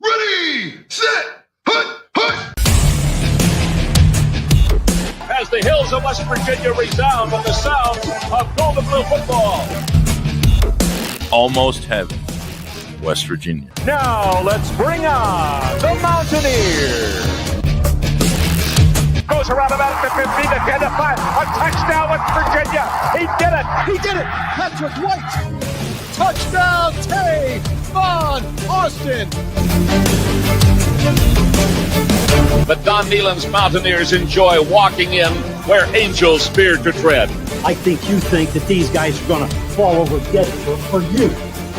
Ready, set, hut, hut! As the hills of West Virginia resound with the sounds of Golden Blue football. Almost heaven, West Virginia. Now let's bring on the Mountaineers. Goes around about the 15 to 10 to 5. A touchdown, West Virginia. He did it. He did it. Patrick White. Touchdown, Tavon Austin. But Don Nehlen's Mountaineers enjoy walking in where angels fear to tread. I think you think that these guys are going to fall over dead for you.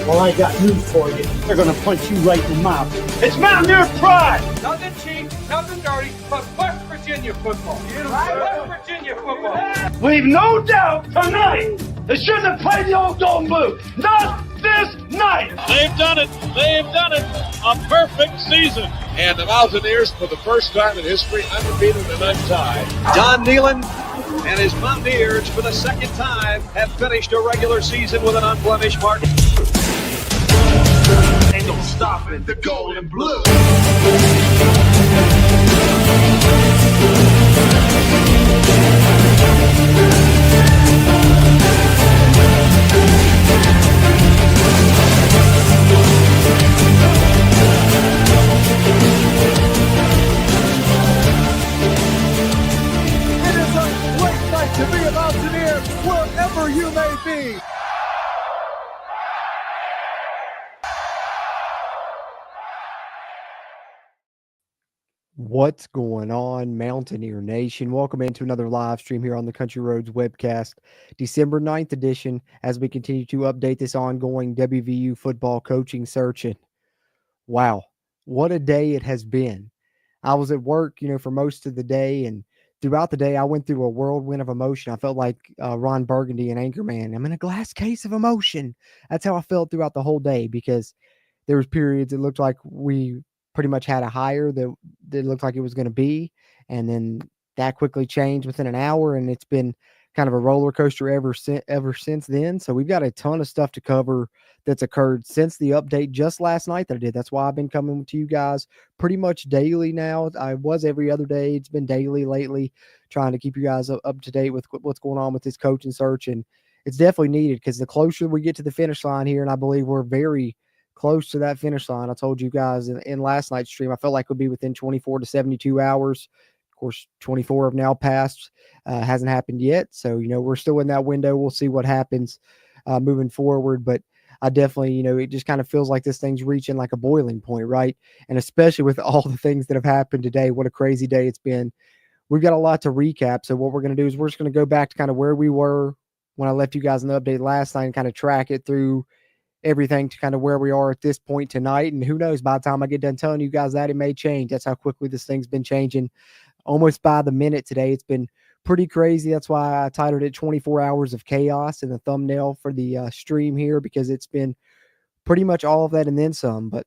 Well, I got news for you. They're going to punch you right in the mouth. It's Mountaineer pride. Nothing cheap, nothing dirty, but West Virginia football. West Virginia football. We've no doubt tonight they shouldn't have played the old Golden Blue. Not this night. They've done it. They've done it. A perfect season. And the Mountaineers, for the first time in history, undefeated and untied. Don Nehlen and his Mountaineers, for the second time, have finished a regular season with an unblemished mark. Ain't no stopping the Golden Blue. It is a great night to be a Mountaineer wherever you may be. What's going on, Mountaineer Nation? Welcome into another live stream here on the Country Roads webcast, December 9th edition, as we continue to update this ongoing WVU football coaching search. And wow, what a day it has been. I was at work, for most of the day, and throughout the day, I went through a whirlwind of emotion. I felt like Ron Burgundy in Anchorman. I'm in a glass case of emotion. That's how I felt throughout the whole day, because there was periods it looked like we pretty much had a hire that looked like it was going to be. And then that quickly changed within an hour. And it's been kind of a roller coaster ever since then. So we've got a ton of stuff to cover that's occurred since the update just last night that I did. That's why I've been coming to you guys pretty much daily now. I was every other day. It's been daily lately, trying to keep you guys up to date with what's going on with this coaching search. And it's definitely needed, because the closer we get to the finish line here, and I believe we're very close to that finish line. I told you guys in last night's stream, I felt like it would be within 24 to 72 hours. Of course, 24 have now passed. Hasn't happened yet. So, we're still in that window. We'll see what happens moving forward. But I definitely, it just kind of feels like this thing's reaching like a boiling point, right? And especially with all the things that have happened today, what a crazy day it's been. We've got a lot to recap. So what we're going to do is we're just going to go back to kind of where we were when I left you guys an update last night and kind of track it through everything to kind of where we are at this point tonight. And who knows, by the time I get done telling you guys that, it may change. That's how quickly this thing's been changing almost by the minute today. It's been pretty crazy. That's why I titled it 24 Hours of Chaos in the thumbnail for the stream here, because it's been pretty much all of that and then some. But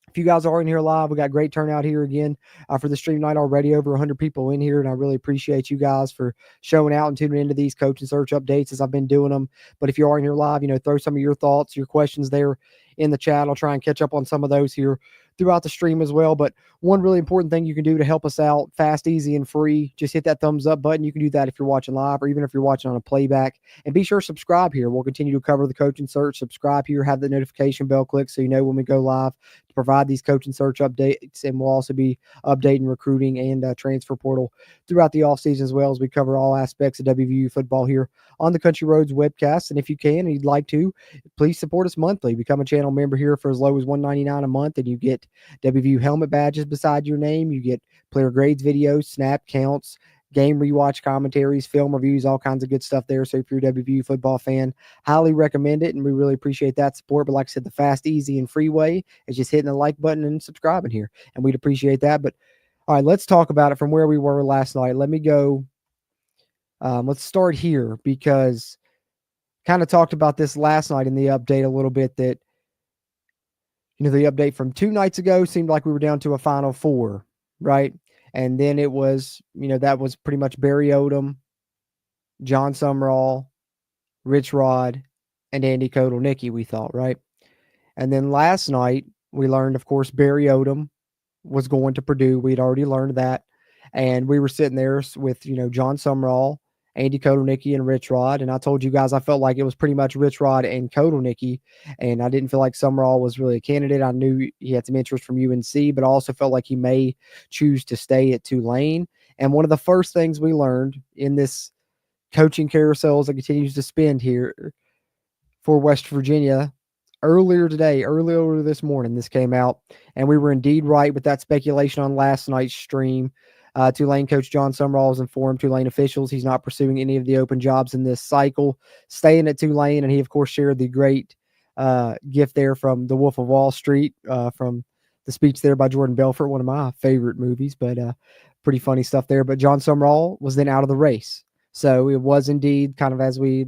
if you guys are in here live, we got great turnout here again for the stream night already, over 100 people in here, and I really appreciate you guys for showing out and tuning into these coaching search updates as I've been doing them. But if you are in here live, throw some of your thoughts, your questions there in the chat. I'll try and catch up on some of those here throughout the stream as well. But one really important thing you can do to help us out, fast, easy, and free, just hit that thumbs up button. You can do that if you're watching live, or even if you're watching on a playback. And be sure to subscribe here. We'll continue to cover the coaching search. Subscribe here, have the notification bell clicked so you know when we go live to provide these coaching search updates. And we'll also be updating recruiting and transfer portal throughout the offseason, as well as we cover all aspects of WVU football here on the Country Roads webcast. And if you can and you'd like to, please support us monthly. Become a channel member here for as low as $1.99 a month, and you get WVU helmet badges beside your name. You get player grades videos, snap counts, game rewatch commentaries, film reviews, all kinds of good stuff there. So if you're a WVU football fan, highly recommend it, and we really appreciate that support. But like I said, the fast, easy, and free way is just hitting the like button and subscribing here, and we'd appreciate that. But all right, let's talk about it from where we were last night. Let me go. Let's start here, because kind of talked about this last night in the update a little bit, that the update from 2 nights ago seemed like we were down to a final 4, right? And then it was, that was pretty much Barry Odom, John Sumrall, Rich Rod, and Andy Kotelnicki, we thought, right? And then last night, We learned, of course, Barry Odom was going to Purdue. We'd already learned that. And we were sitting there with, John Sumrall, Andy Kotelnicki, and Rich Rod. And I told you guys I felt like it was pretty much Rich Rod and Kotelnicki. And I didn't feel like Sumrall was really a candidate. I knew he had some interest from UNC, but I also felt like he may choose to stay at Tulane. And one of the first things we learned in this coaching carousel that continues to spin here for West Virginia earlier this morning, this came out, and we were indeed right with that speculation on last night's stream. Tulane coach John Sumrall has informed Tulane officials he's not pursuing any of the open jobs in this cycle, staying at Tulane, and he, of course, shared the great gift there from The Wolf of Wall Street, from the speech there by Jordan Belfort, one of my favorite movies, but pretty funny stuff there. But John Sumrall was then out of the race. So it was indeed kind of as we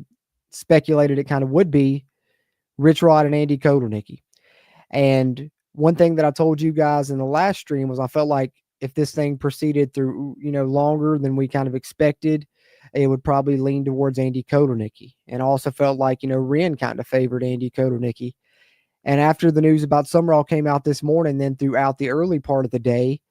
speculated it kind of would be, Rich Rod and Andy Kotelnicki. And one thing that I told you guys in the last stream was I felt like if this thing proceeded through, longer than we kind of expected, it would probably lean towards Andy Kotelnicki. And I also felt like, Wren kind of favored Andy Kotelnicki. And after the news about Sumrall came out this morning, then throughout the early part of the day,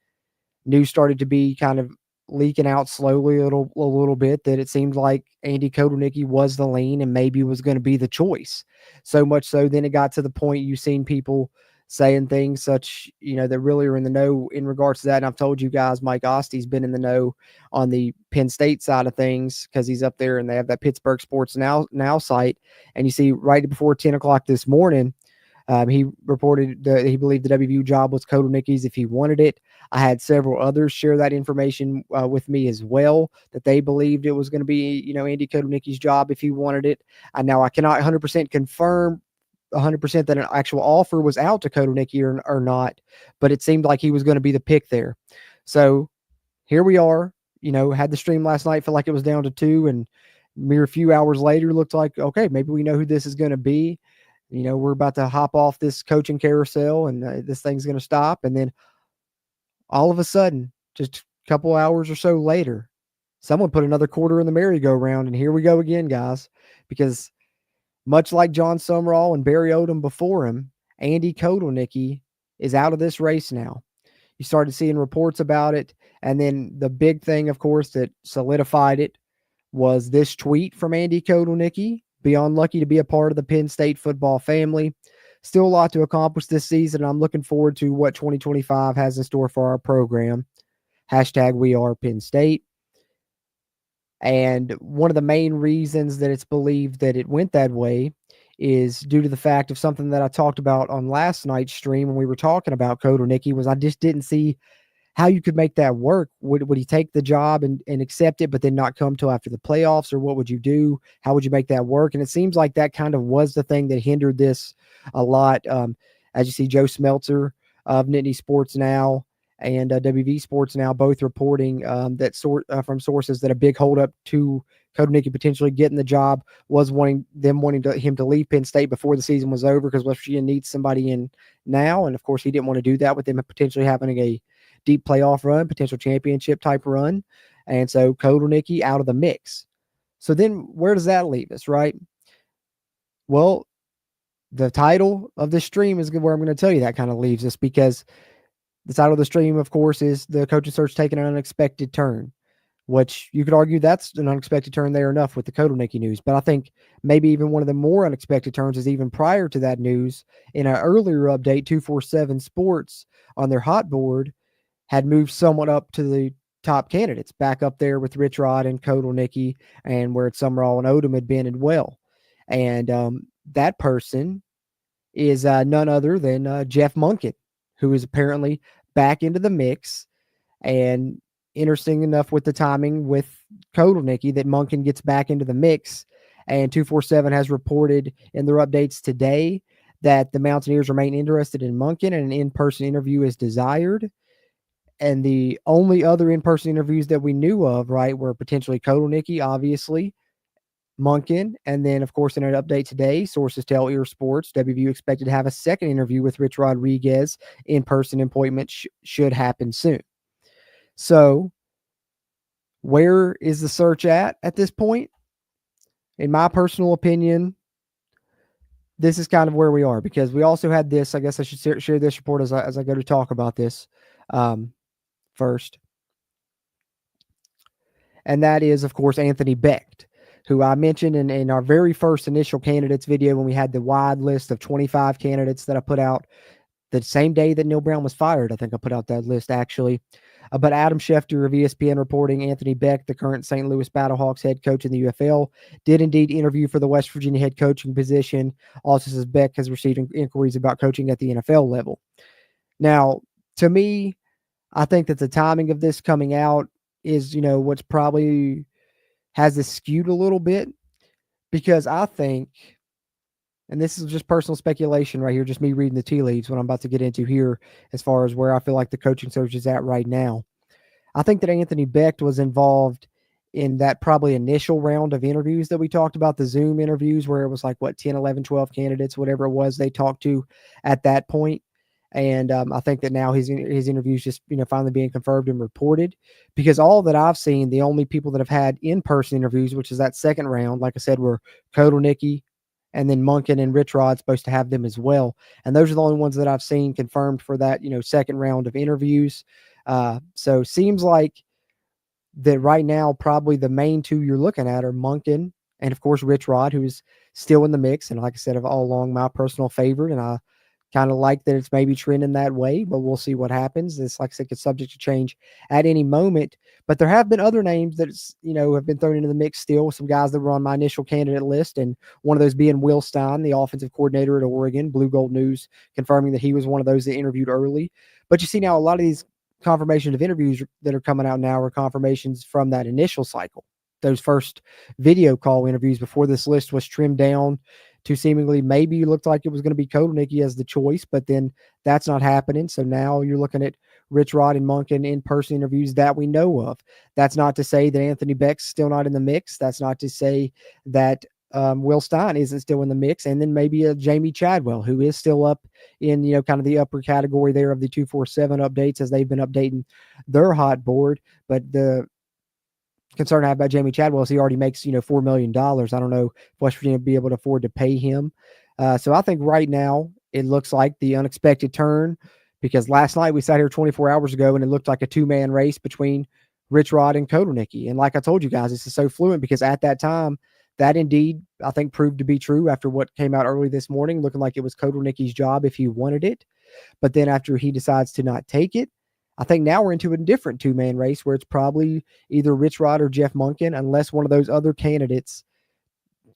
news started to be kind of leaking out slowly a little bit that it seemed like Andy Kotelnicki was the lean and maybe was going to be the choice. So much so then it got to the point you've seen people saying things such, that really are in the know in regards to that. And I've told you guys, Mike Ostie's been in the know on the Penn State side of things because he's up there and they have that Pittsburgh Sports Now site. And you see right before 10 o'clock this morning, he reported that he believed the WVU job was Kotelnicki's if he wanted it. I had several others share that information with me as well, that they believed it was going to be, Andy Kotelnicki's job if he wanted it. Now, I cannot 100% confirm 100% that an actual offer was out to Kotelnicki or not, but it seemed like he was going to be the pick there. So here we are, had the stream last night, felt like it was down to 2, and mere few hours later looked like, okay, maybe we know who this is going to be. We're about to hop off this coaching carousel and this thing's going to stop. And then all of a sudden, just a couple hours or so later, someone put another quarter in the merry-go-round. And here we go again, guys, because much like John Sumrall and Barry Odom before him, Andy Kotelnicki is out of this race now. You started seeing reports about it. And then the big thing, of course, that solidified it was this tweet from Andy Kotelnicki. Beyond lucky to be a part of the Penn State football family. Still a lot to accomplish this season. I'm looking forward to what 2025 has in store for our program. # We Are Penn State. And one of the main reasons that it's believed that it went that way is due to the fact of something that I talked about on last night's stream when we were talking about Kotelnicki, was I just didn't see how you could make that work. Would he take the job and accept it, but then not come till after the playoffs, or what would you do? How would you make that work? And it seems like that kind of was the thing that hindered this a lot. As you see, Joe Smeltzer of Nittany Sports Now and WV Sports Now both reporting that from sources that a big holdup to Kotelnicki potentially getting the job was wanting him to leave Penn State before the season was over, because West Virginia needs somebody in now. And of course, he didn't want to do that with them potentially having a deep playoff run, potential championship type run. And so Kotelnicki out of the mix. So then where does that leave us, right? Well, the title of this stream is where I'm going to tell you that kind of leaves us, because the title of the stream, of course, is the coaching search taking an unexpected turn, which you could argue that's an unexpected turn there enough with the Kotelnicki news. But I think maybe even one of the more unexpected turns is even prior to that news. In an earlier update, 247 Sports on their hot board had moved somewhat up to the top candidates, back up there with Rich Rod and Kotelnicki, and where Sumrall and Odom had been as well. And that person is none other than Jeff Monken, who is apparently back into the mix. And interesting enough with the timing with Kotelnicki that Monken gets back into the mix. And 247 has reported in their updates today that the Mountaineers remain interested in Monken and an in-person interview is desired. And the only other in-person interviews that we knew of, right, were potentially Kotelnicki, obviously, Monken, and then, of course, in an update today, sources tell Ear Sports, WVU expected to have a second interview with Rich Rodriguez. In-person appointment should happen soon. So, where is the search at this point? In my personal opinion, this is kind of where we are, because we also had this. I guess I should share this report as I go to talk about this first. And that is, of course, Anthony Becht, who I mentioned in our very first initial candidates video when we had the wide list of 25 candidates that I put out the same day that Neil Brown was fired. I think I put out that list, actually. But Adam Schefter of ESPN reporting Anthony Becht, the current St. Louis Battlehawks head coach in the UFL, did indeed interview for the West Virginia head coaching position. Also says Becht has received inquiries about coaching at the NFL level. Now, to me, I think that the timing of this coming out is, what's probably has this skewed a little bit, because I think, and this is just personal speculation right here, just me reading the tea leaves, what I'm about to get into here as far as where I feel like the coaching search is at right now. I think that Anthony Becht was involved in that probably initial round of interviews that we talked about, the Zoom interviews where it was like, 10, 11, 12 candidates, whatever it was they talked to at that point. And I think that now his interviews just, finally being confirmed and reported, because all that I've seen, the only people that have had in-person interviews, which is that second round, like I said, were Kotelnicki, and then Monken and Rich Rod's supposed to have them as well. And those are the only ones that I've seen confirmed for that, second round of interviews. So seems like that right now, probably the main two you're looking at are Monken and, of course, Rich Rod, who is still in the mix. And like I said, of all along, my personal favorite. And I kind of like that it's maybe trending that way, but we'll see what happens. It's, like I said, it's subject to change at any moment. But there have been other names that, have been thrown into the mix still. Some guys that were on my initial candidate list, and one of those being Will Stein, the offensive coordinator at Oregon. Blue Gold News confirming that he was one of those that interviewed early. But you see now a lot of these confirmations of interviews that are coming out now are confirmations from that initial cycle, those first video call interviews before this list was trimmed down to seemingly maybe looked like it was going to be Kotelnicki as the choice, but then that's not happening. So now you're looking at Rich Rod and Monken in-person interviews that we know of. That's not to say that Anthony Becht's still not in the mix. That's not to say that Will Stein isn't still in the mix. And then maybe a Jamie Chadwell, who is still up in, kind of the upper category there of the 247 updates as they've been updating their hot board. But the concern I have about Jamie Chadwell is he already makes, $4 million. I don't know if West Virginia will be able to afford to pay him. So I think right now it looks like the unexpected turn, because last night we sat here 24 hours ago and it looked like a two-man race between Rich Rod and Kotelnicki. And like I told you guys, this is so fluent because at that time, that indeed, I think, proved to be true after what came out early this morning, looking like it was Kotelnicki's job if he wanted it. But then after he decides to not take it, I think now we're into a different two-man race where it's probably either Rich Rod or Jeff Monken, unless one of those other candidates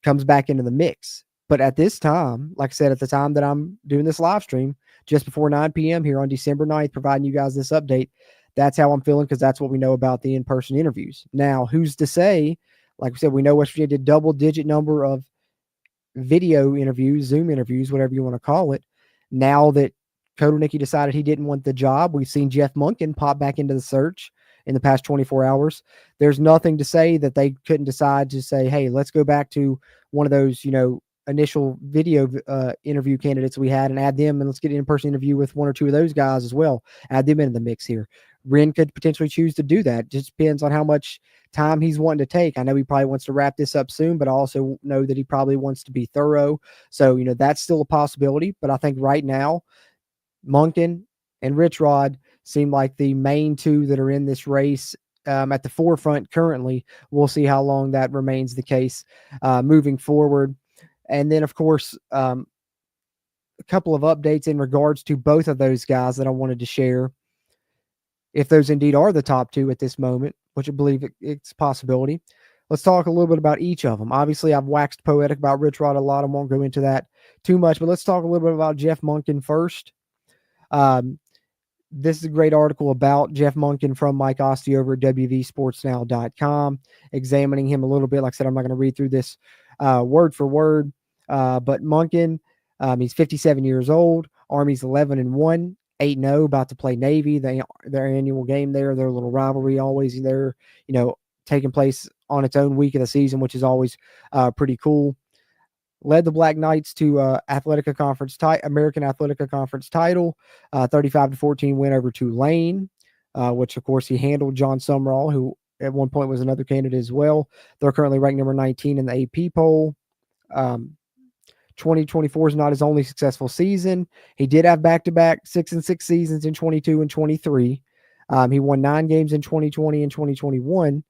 comes back into the mix. But at this time, like I said, at the time that I'm doing this live stream, just before 9 p.m. here on December 9th, providing you guys this update, that's how I'm feeling, because that's what we know about the in-person interviews. Now, who's to say, like we said, we know West Virginia did double-digit number of video interviews, Zoom interviews, whatever you want to call it. Now that Kotelnicki decided he didn't want the job, we've seen Jeff Monken pop back into the search in the past 24 hours. There's nothing to say that they couldn't decide to say, hey, let's go back to one of those, initial video interview candidates we had and add them, and let's get an in-person interview with one or two of those guys as well. Add them into the mix here. Wren could potentially choose to do that. Just depends on how much time he's wanting to take. I know he probably wants to wrap this up soon, but I also know that he probably wants to be thorough. So, that's still a possibility. But I think right now, Monken and Rich Rod seem like the main two that are in this race at the forefront currently. We'll see how long that remains the case moving forward. And then, of course, a couple of updates in regards to both of those guys that I wanted to share. If those indeed are the top two at this moment, which I believe it's a possibility. Let's talk a little bit about each of them. Obviously, I've waxed poetic about Rich Rod a lot. I won't go into that too much, but let's talk a little bit about Jeff Monken first. This is a great article about Jeff Monken from Mike Ostie over at WVSportsNow.com, examining him a little bit. Like I said, I'm not going to read through this word for word, but Monken, he's 57 years old. Army's 11-1, 8-0, about to play Navy, their annual game there, their little rivalry always there, taking place on its own week of the season, which is always pretty cool. Led the Black Knights to American Athletica Conference title, 35-14 win over Tulane, which of course he handled John Sumrall, who at one point was another candidate as well. They're currently ranked number 19 in the AP poll. 2024 is not his only successful season. He did have back-to-back 6-6 seasons in 22 and 23. He won 9 games in 2020 and 2021.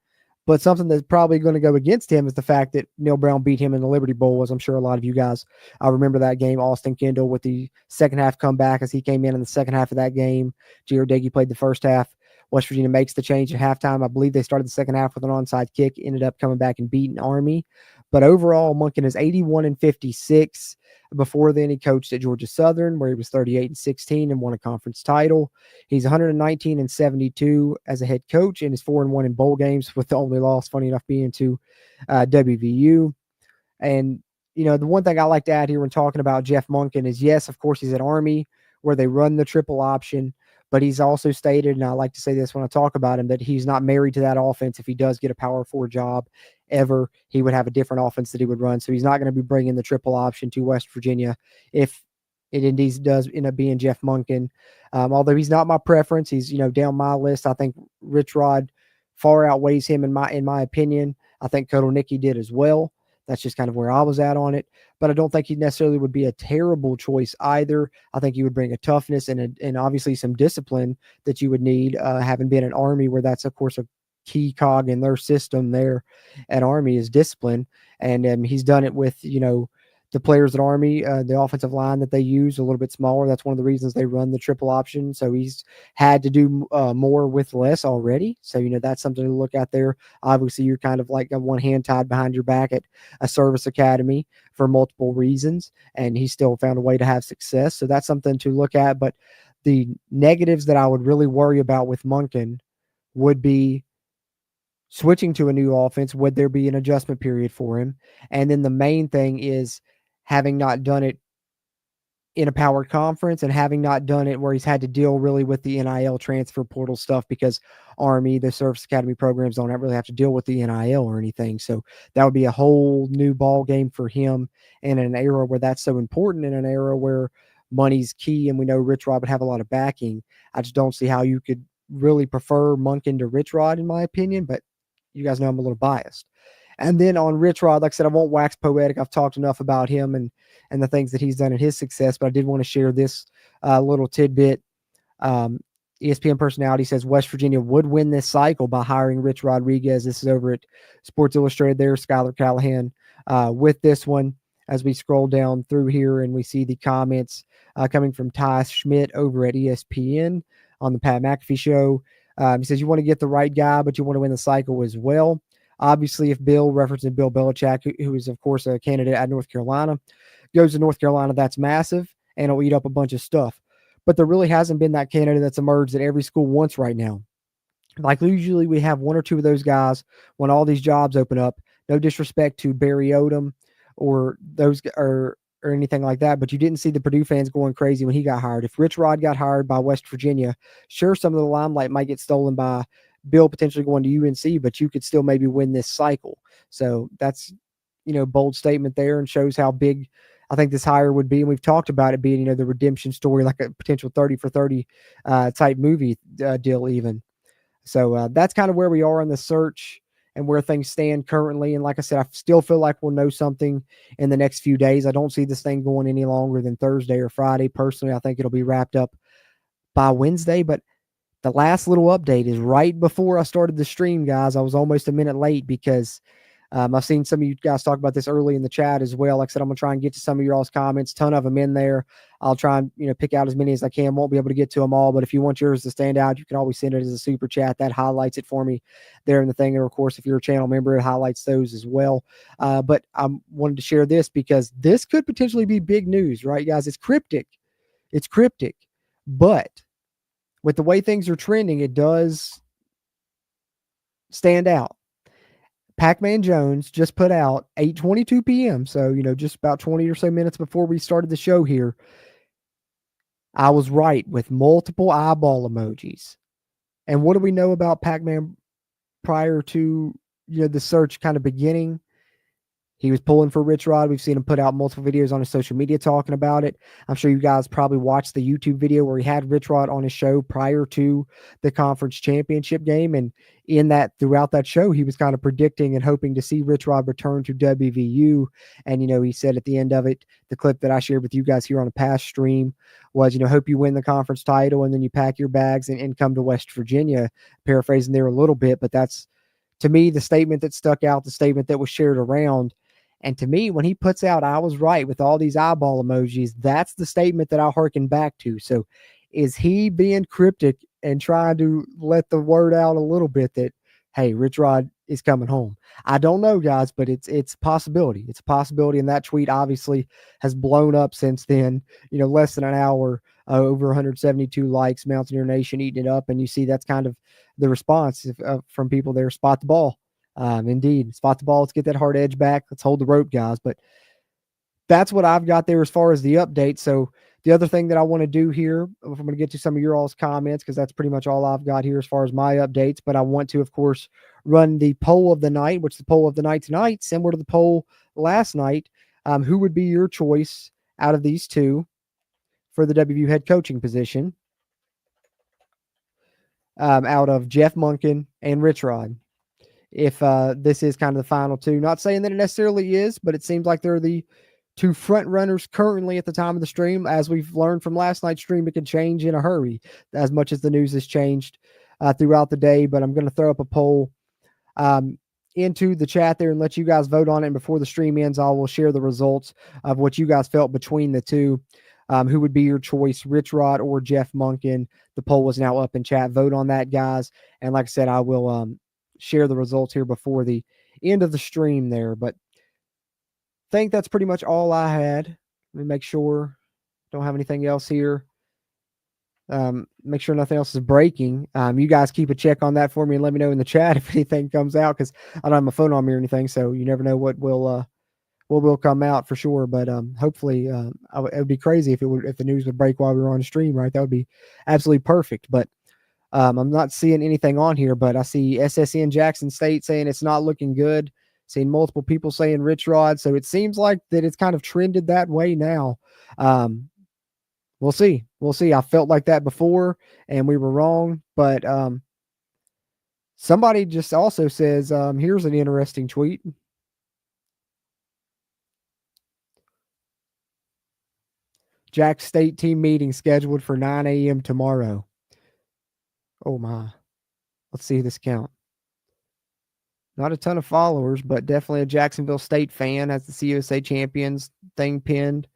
But something that's probably going to go against him is the fact that Neil Brown beat him in the Liberty Bowl, as I'm sure a lot of you guys remember that game. Austin Kendall with the second half comeback as he came in the second half of that game. Gio Deggy played the first half. West Virginia makes the change at halftime. I believe they started the second half with an onside kick, ended up coming back and beating Army. But overall, Monken is 81-56. Before then, he coached at Georgia Southern, where he was 38-16 and won a conference title. He's 119-72 as a head coach, and is 4-1 in bowl games, with the only loss, funny enough, being to WVU. And, you know, the one thing I like to add here when talking about Jeff Monken is, yes, of course, he's at Army, where they run the triple option. But he's also stated, and I like to say this when I talk about him, that he's not married to that offense. If he does get a Power 4 job ever, he would have a different offense that he would run. So he's not going to be bringing the triple option to West Virginia if it indeed does end up being Jeff Monken. Although he's not my preference, he's, you know, down my list. I think Rich Rod far outweighs him in my opinion. I think Kotelnicki did as well. That's just kind of where I was at on it. But I don't think he necessarily would be a terrible choice either. I think he would bring a toughness and obviously some discipline that you would need, having been an Army, where that's, of course, a key cog in their system there at Army is discipline. And he's done it with, you know, the players at Army, the offensive line that they use a little bit smaller. That's one of the reasons they run the triple option. So he's had to do more with less already. So, you know, that's something to look at there. Obviously, you're kind of like got one hand tied behind your back at a service academy for multiple reasons, and he still found a way to have success. So that's something to look at. But the negatives that I would really worry about with Monken would be switching to a new offense. Would there be an adjustment period for him? And then the main thing is having not done it in a power conference and having not done it where he's had to deal really with the NIL transfer portal stuff, because Army, the service academy programs don't really have to deal with the NIL or anything. So that would be a whole new ball game for him in an era where that's so important, in an era where money's key. And we know Rich Rod would have a lot of backing. I just don't see how you could really prefer Monken to Rich Rod, in my opinion, but you guys know I'm a little biased. And then on Rich Rod, like I said, I won't wax poetic. I've talked enough about him and the things that he's done in his success, but I did want to share this little tidbit. ESPN personality says West Virginia would win this cycle by hiring Rich Rodriguez. This is over at Sports Illustrated there, Skylar Callahan with this one. As we scroll down through here and we see the comments coming from Ty Schmidt over at ESPN on the Pat McAfee show. He says, you want to get the right guy, but you want to win the cycle as well. Obviously, if Bill, referencing Bill Belichick, who is, of course, a candidate at North Carolina, goes to North Carolina, that's massive, and it'll eat up a bunch of stuff. But there really hasn't been that candidate that's emerged that every school wants right now. Like, usually we have one or two of those guys when all these jobs open up. No disrespect to Barry Odom or those or anything like that, but you didn't see the Purdue fans going crazy when he got hired. If Rich Rod got hired by West Virginia, sure, some of the limelight might get stolen by Bill potentially going to UNC, but you could still maybe win this cycle. So that's, you know, bold statement there, and shows how big I think this hire would be. And we've talked about it being, you know, the redemption story, like a potential 30 for 30 type movie deal even. So that's kind of where we are on the search and where things stand currently. And like I said, I still feel like we'll know something in the next few days. I don't see this thing going any longer than Thursday or Friday. Personally, I think it'll be wrapped up by Wednesday, but the last little update is right before I started the stream, guys. I was almost a minute late because I've seen some of you guys talk about this early in the chat as well. Like I said, I'm going to try and get to some of your all's comments, ton of them in there. I'll try and, you know, pick out as many as I can. Won't be able to get to them all, but if you want yours to stand out, you can always send it as a super chat. That highlights it for me there in the thing. And of course, if you're a channel member, it highlights those as well. But I wanted to share this because this could potentially be big news, right, guys? It's cryptic. It's cryptic, but with the way things are trending, it does stand out. Pac-Man Jones just put out 8:22 p.m. So, you know, just about 20 or so minutes before we started the show here. I was right with multiple eyeball emojis. And what do we know about Pac-Man prior to, you know, the search kind of beginning? He was pulling for Rich Rod. We've seen him put out multiple videos on his social media talking about it. I'm sure you guys probably watched the YouTube video where he had Rich Rod on his show prior to the conference championship game. And throughout that show, he was kind of predicting and hoping to see Rich Rod return to WVU. And, he said at the end of it, the clip that I shared with you guys here on a past stream was, hope you win the conference title and then you pack your bags and come to West Virginia, paraphrasing there a little bit. But that's, to me, the statement that stuck out, the statement that was shared around. And to me, when he puts out, I was right with all these eyeball emojis, that's the statement that I hearken back to. So is he being cryptic and trying to let the word out a little bit that, hey, Rich Rod is coming home? I don't know, guys, but it's a possibility. It's a possibility. And that tweet obviously has blown up since then, less than an hour, over 172 likes, Mountaineer Nation eating it up. And you see that's kind of the response from people there. Spot the ball. Indeed, spot the ball. Let's get that hard edge back. Let's hold the rope, guys. But that's what I've got there as far as the update. So the other thing that I want to do here, I'm going to get to some of your all's comments because that's pretty much all I've got here as far as my updates. But I want to, of course, run the poll of the night, which is the poll of the night tonight, similar to the poll last night. Who would be your choice out of these two for the WVU head coaching position? Out of Jeff Monken and Rich Rod. If this is kind of the final two. Not saying that it necessarily is, but it seems like they're the two front runners currently at the time of the stream. As we've learned from last night's stream, it can change in a hurry as much as the news has changed throughout the day. But I'm going to throw up a poll into the chat there and let you guys vote on it. And before the stream ends, I will share the results of what you guys felt between the two. Who would be your choice, Rich Rod or Jeff Monken? The poll is now up in chat. Vote on that, guys. And like I said, I will share the results here before the end of the stream there. But I think that's pretty much all I had. Let me make sure don't have anything else here. Make sure nothing else is breaking. You guys keep a check on that for me and let me know in the chat if anything comes out, because I don't have my phone on me or anything, so you never know what will come out for sure. But hopefully it would be crazy if the news would break while we were on the stream, right? That would be absolutely perfect. But I'm not seeing anything on here, but I see SSN Jackson State saying it's not looking good. Seeing multiple people saying Rich Rod. So it seems like that it's kind of trended that way now. We'll see. We'll see. I felt like that before and we were wrong, but somebody just also says, here's an interesting tweet. Jack State team meeting scheduled for 9 a.m. tomorrow. Oh my. Let's see this count. Not a ton of followers, but definitely a Jacksonville State fan has the CUSA champions thing pinned.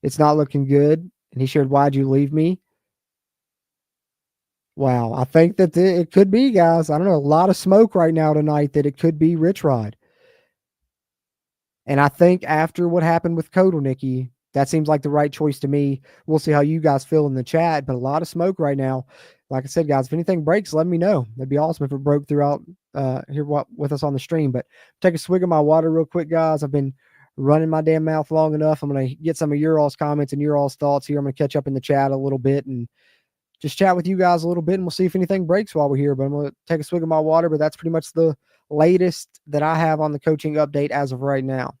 It's not looking good. And he shared, "Why'd you leave me?" Wow. I think that it could be, guys. I don't know. A lot of smoke right now tonight that it could be Rich Rod. And I think after what happened with Kotelnicki, that seems like the right choice to me. We'll see how you guys feel in the chat, but a lot of smoke right now. Like I said, guys, if anything breaks, let me know. That'd be awesome if it broke throughout here with us on the stream. But take a swig of my water real quick, guys. I've been running my damn mouth long enough. I'm going to get some of your all's comments and your all's thoughts here. I'm going to catch up in the chat a little bit and just chat with you guys a little bit, and we'll see if anything breaks while we're here. But I'm going to take a swig of my water, but that's pretty much the latest that I have on the coaching update as of right now.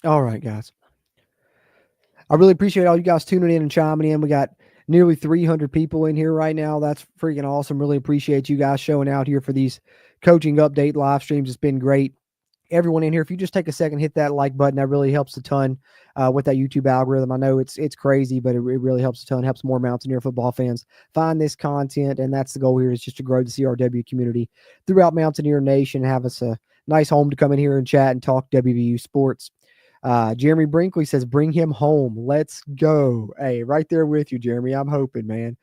All right, guys. I really appreciate all you guys tuning in and chiming in. We got nearly 300 people in here right now. That's freaking awesome. Really appreciate you guys showing out here for these coaching update live streams. It's been great. Everyone in here, if you just take a second, hit that like button. That really helps a ton with that YouTube algorithm. I know it's crazy, but it really helps a ton. Helps more Mountaineer football fans find this content, and that's the goal here, is just to grow the CRW community throughout Mountaineer Nation, have us a nice home to come in here and chat and talk WVU sports. Jeremy Brinkley says, "Bring him home. Let's go." Hey, right there with you, Jeremy. I'm hoping, man.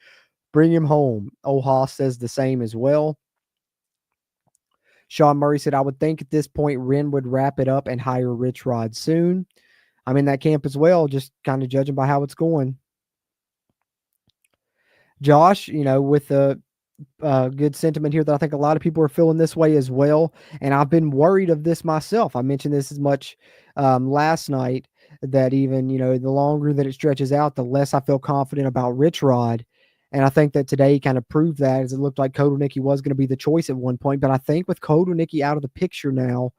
Bring him home. Old Haas says the same as well. Sean Murray said, "I would think at this point Wren would wrap it up and hire Rich Rod soon." I'm in that camp as well, just kind of judging by how it's going. Josh, with the good sentiment here that I think a lot of people are feeling this way as well. And I've been worried of this myself. I mentioned this as much last night that even, the longer that it stretches out, the less I feel confident about Rich Rod. And I think that today kind of proved that, as it looked like Kotelnicki was going to be the choice at one point. But I think with Kotelnicki out of the picture now,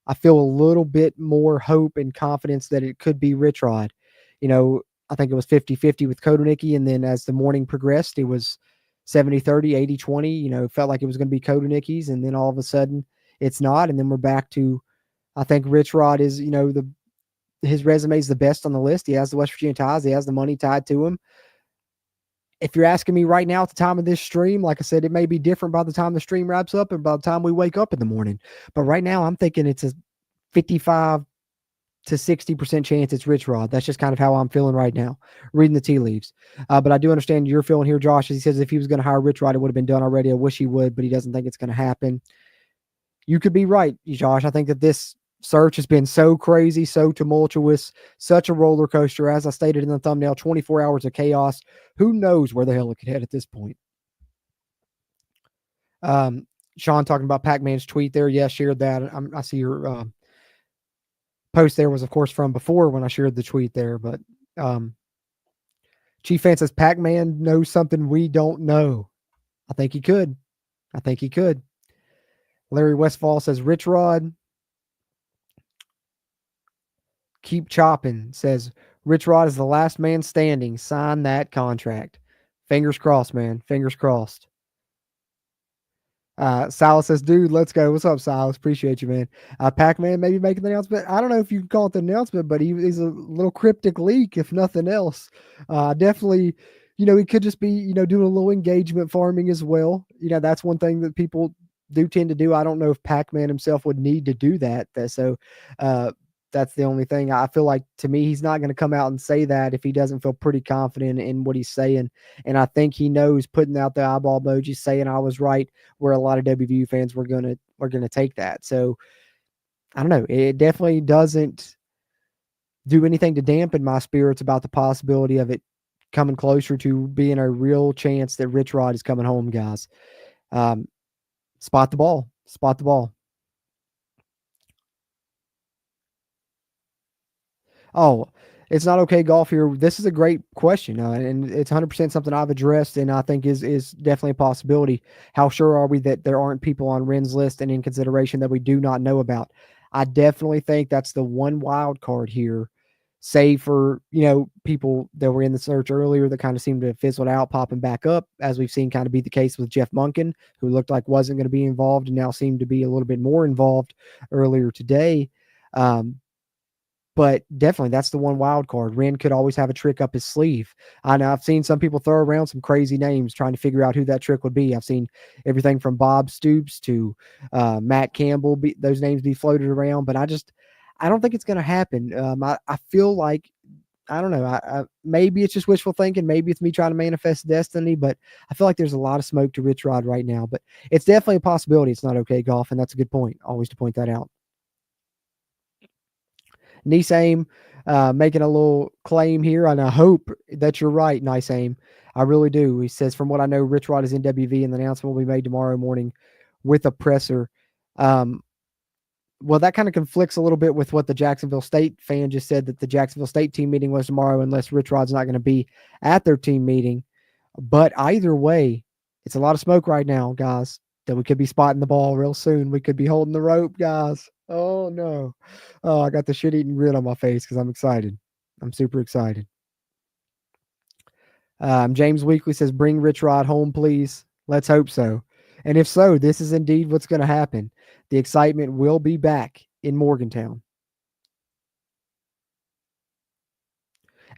I feel a little bit more hope and confidence that it could be Rich Rod. I think it was 50-50 with Kotelnicki, and then as the morning progressed, it was 70-30, 80-20, felt like it was going to be Kotelnicki's, and then all of a sudden it's not, and then we're back to, I think Rich Rod is, his resume is the best on the list. He has the West Virginia ties. He has the money tied to him. If you're asking me right now at the time of this stream, like I said, it may be different by the time the stream wraps up and by the time we wake up in the morning. But right now I'm thinking it's a 55 to 60% chance it's Rich Rod. That's just kind of how I'm feeling right now, reading the tea leaves. But I do understand you're feeling here, Josh. As he says, if he was going to hire Rich Rod, it would have been done already. I wish he would, but he doesn't think it's going to happen. You could be right, Josh. I think that this search has been so crazy, so tumultuous, such a roller coaster. As I stated in the thumbnail, 24 hours of chaos. Who knows where the hell it could head at this point? Sean talking about Pac-Man's tweet there. Yeah, shared that. I see your post there was, of course, from before when I shared the tweet there. But Chief Fan says Pac-Man knows something we don't know. I think he could. Larry Westfall says Rich Rod. Keep chopping says Rich Rod is the last man standing. Sign that contract. Fingers crossed, man. Fingers crossed. Silas says, dude, let's go. What's up, Silas? Appreciate you, man. Pac-Man maybe making the announcement. I don't know if you can call it the announcement, but he's a little cryptic leak, if nothing else. Definitely, he could just be, doing a little engagement farming as well. That's one thing that people do tend to do. I don't know if Pac-Man himself would need to do that. So that's the only thing. I feel like, to me, he's not going to come out and say that if he doesn't feel pretty confident in what he's saying. And I think he knows putting out the eyeball emoji saying I was right, where a lot of WVU fans were going to take that. So I don't know. It definitely doesn't do anything to dampen my spirits about the possibility of it coming closer to being a real chance that Rich Rod is coming home, guys. Spot the ball. Oh, it's not okay golf here. This is a great question, and it's 100% something I've addressed and I think is definitely a possibility. How sure are we that there aren't people on Ren's list and in consideration that we do not know about? I definitely think that's the one wild card here, save for, people that were in the search earlier that kind of seemed to have fizzled out, popping back up, as we've seen kind of be the case with Jeff Monken, who looked like wasn't going to be involved and now seemed to be a little bit more involved earlier today. But definitely that's the one wild card. Ren could always have a trick up his sleeve. I know I've seen some people throw around some crazy names trying to figure out who that trick would be. I've seen everything from Bob Stoops to Matt Campbell, those names be floated around, but I don't think it's going to happen. I feel like, I don't know, maybe it's just wishful thinking. Maybe it's me trying to manifest destiny, but I feel like there's a lot of smoke to Rich Rod right now. But it's definitely a possibility. It's not okay golf, and that's a good point. Always to point that out. Nice Aim making a little claim here, and I hope that you're right, Nice Aim. I really do. He says, from what I know, Rich Rod is in WV, and the announcement will be made tomorrow morning with a presser. Well, that kind of conflicts a little bit with what the Jacksonville State fan just said, that the Jacksonville State team meeting was tomorrow unless Rich Rod's not going to be at their team meeting. But either way, it's a lot of smoke right now, guys, that we could be spotting the ball real soon. We could be holding the rope, guys. Oh, no. Oh, I got the shit-eating grin on my face because I'm excited. I'm super excited. James Weekly says, bring Rich Rod home, please. Let's hope so. And if so, this is indeed what's going to happen. The excitement will be back in Morgantown.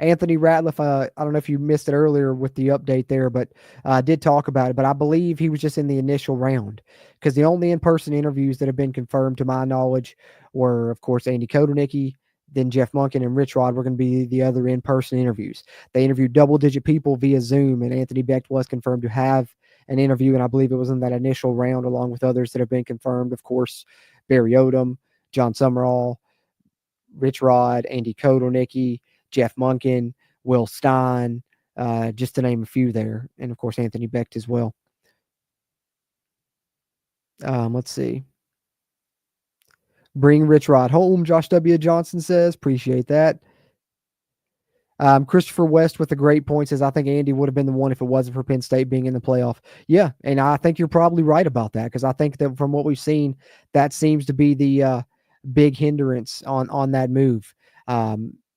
Anthony Ratliff, I don't know if you missed it earlier with the update there, but I did talk about it. But I believe he was just in the initial round, because the only in-person interviews that have been confirmed, to my knowledge, were, of course, Andy Kotelnicki, then Jeff Monken and Rich Rod were going to be the other in-person interviews. They interviewed double-digit people via Zoom, and Anthony Becht was confirmed to have an interview, and I believe it was in that initial round, along with others that have been confirmed. Of course, Barry Odom, John Summerall, Rich Rod, Andy Kotelnicki, Jeff Monken, Will Stein, just to name a few there. And, of course, Anthony Becht as well. Let's see. Bring Rich Rod home, Josh W. Johnson says. Appreciate that. Christopher West with a great point says, I think Andy would have been the one if it wasn't for Penn State being in the playoff. Yeah, and I think you're probably right about that, because I think that from what we've seen, that seems to be the big hindrance on that move.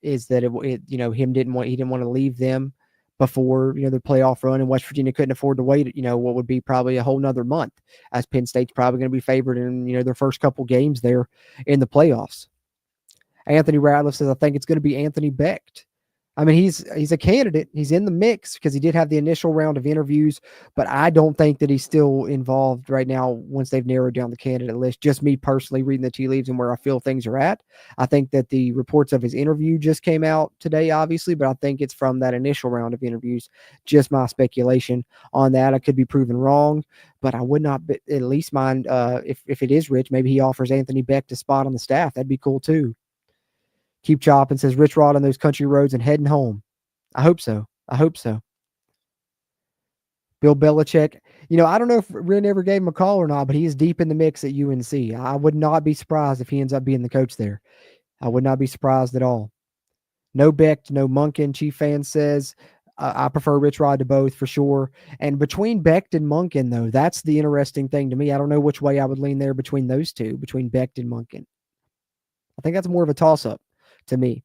Is that he didn't want to leave them before the playoff run, and West Virginia couldn't afford to wait what would be probably a whole nother month, as Penn State's probably going to be favored in their first couple games there in the playoffs. Anthony Radliff says, I think it's going to be Anthony Becht. I mean, he's a candidate. He's in the mix because he did have the initial round of interviews, but I don't think that he's still involved right now once they've narrowed down the candidate list. Just me personally reading the tea leaves and where I feel things are at. I think that the reports of his interview just came out today, obviously, but I think it's from that initial round of interviews. Just my speculation on that. I could be proven wrong, but I would not at least mind if it is Rich, maybe he offers Anthony Becht a spot on the staff. That'd be cool too. Keep chopping says Rich Rod on those country roads and heading home. I hope so. Bill Belichick. I don't know if Ren ever gave him a call or not, but he is deep in the mix at UNC. I would not be surprised if he ends up being the coach there. I would not be surprised at all. No Becht, no Monken. Chief fan says, I prefer Rich Rod to both for sure. And between Becht and Monken, though, that's the interesting thing to me. I don't know which way I would lean there between those two, between Becht and Monken. I think that's more of a toss-up to me.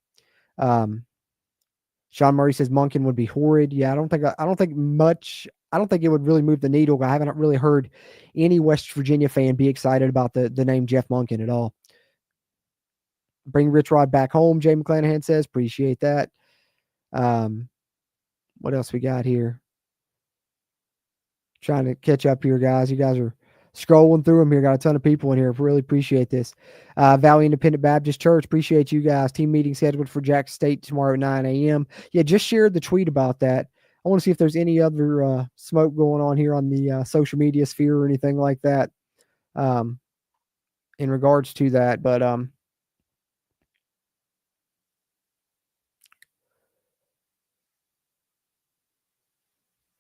Sean Murray says Monken would be horrid. Yeah, I don't think it would really move the needle. I haven't really heard any West Virginia fan be excited about the name Jeff Monken at all. Bring Rich Rod back home, Jay McClanahan says. Appreciate that. What else we got here? Trying to catch up here, guys. You guys are scrolling through them here. Got a ton of people in here. Really appreciate this. Valley Independent Baptist Church. Appreciate you guys. Team meeting scheduled for Jackson State tomorrow at 9 a.m. Yeah, just shared the tweet about that. I want to see if there's any other smoke going on here on the social media sphere or anything like that in regards to that. But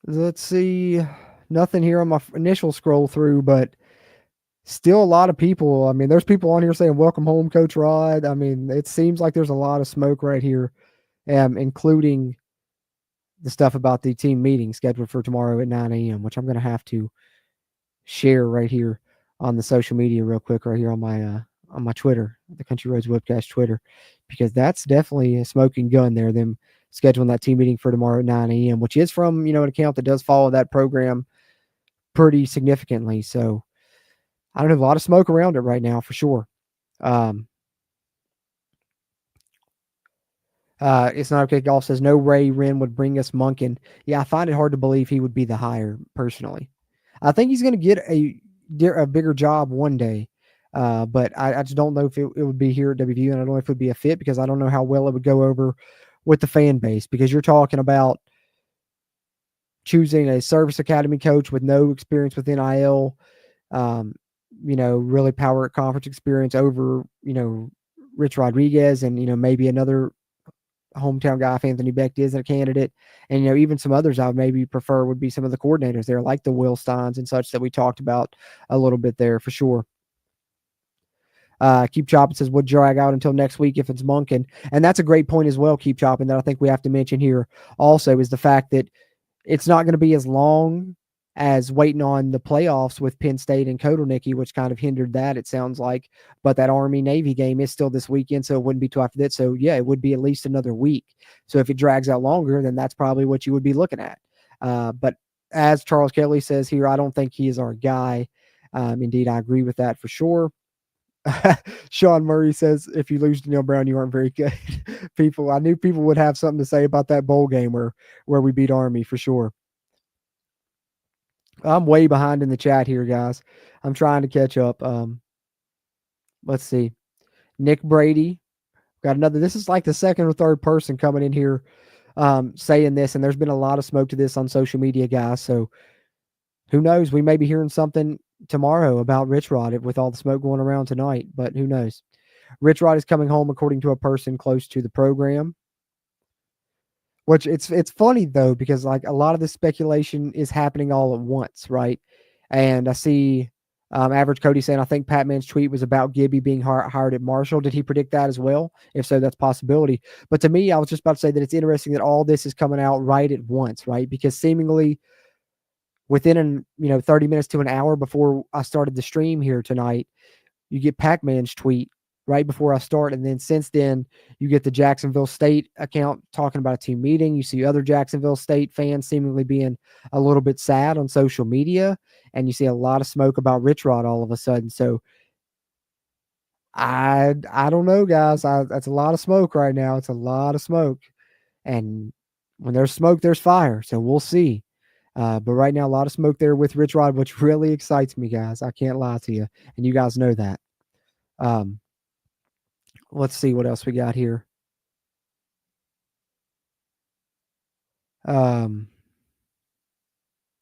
let's see. Nothing here on my initial scroll through, but still a lot of people. I mean, there's people on here saying, welcome home, Coach Rod. I mean, it seems like there's a lot of smoke right here, including the stuff about the team meeting scheduled for tomorrow at 9 a.m., which I'm going to have to share right here on the social media real quick right here on my Twitter, the Country Roads Webcast Twitter, because that's definitely a smoking gun there, them scheduling that team meeting for tomorrow at 9 a.m., which is from, an account that does follow that program pretty significantly. So I don't know, a lot of smoke around it right now for sure. It's not okay. Golf says no Ray Wren would bring us Monken. Yeah, I find it hard to believe he would be the hire personally. I think he's going to get a bigger job one day. But I just don't know if it would be here at WVU, and I don't know if it would be a fit because I don't know how well it would go over with the fan base, because you're talking about choosing a service academy coach with no experience with NIL, really power conference experience over, Rich Rodriguez and, maybe another hometown guy if Anthony Becht is a candidate. And, even some others I would maybe prefer would be some of the coordinators there, like the Will Steins and such that we talked about a little bit there for sure. Keep Chopping says would drag out until next week if it's Monken. And that's a great point as well, Keep Chopping, that I think we have to mention here also is the fact that it's not going to be as long as waiting on the playoffs with Penn State and Kotelnicki, which kind of hindered that, it sounds like. But that Army-Navy game is still this weekend, so it wouldn't be till after that. So, yeah, it would be at least another week. So if it drags out longer, then that's probably what you would be looking at. But as Charles Kelly says here, I don't think he is our guy. Indeed, I agree with that for sure. Sean Murray says, if you lose to Neil Brown, you aren't very good. I knew people would have something to say about that bowl game where we beat Army for sure. I'm way behind in the chat here, guys. I'm trying to catch up. Let's see. Nick Brady. Got another. This is like the second or third person coming in here saying this, and there's been a lot of smoke to this on social media, guys. So who knows? We may be hearing something tomorrow about Rich Rod with all the smoke going around tonight, but who knows? Rich Rod is coming home according to a person close to the program. Which it's funny though, because like a lot of this speculation is happening all at once, right? And I see Average Cody saying, I think Pat Man's tweet was about Gibby being hired at Marshall. Did he predict that as well? If so, that's a possibility. But to me, I was just about to say that it's interesting that all this is coming out right at once, right? Because seemingly within 30 minutes to an hour before I started the stream here tonight, you get Pac-Man's tweet right before I start. And then since then, you get the Jacksonville State account talking about a team meeting. You see other Jacksonville State fans seemingly being a little bit sad on social media. And you see a lot of smoke about Rich Rod all of a sudden. So I don't know, guys. That's a lot of smoke right now. It's a lot of smoke. And when there's smoke, there's fire. So we'll see. But right now, a lot of smoke there with Rich Rod, which really excites me, guys. I can't lie to you. And you guys know that. Let's see what else we got here.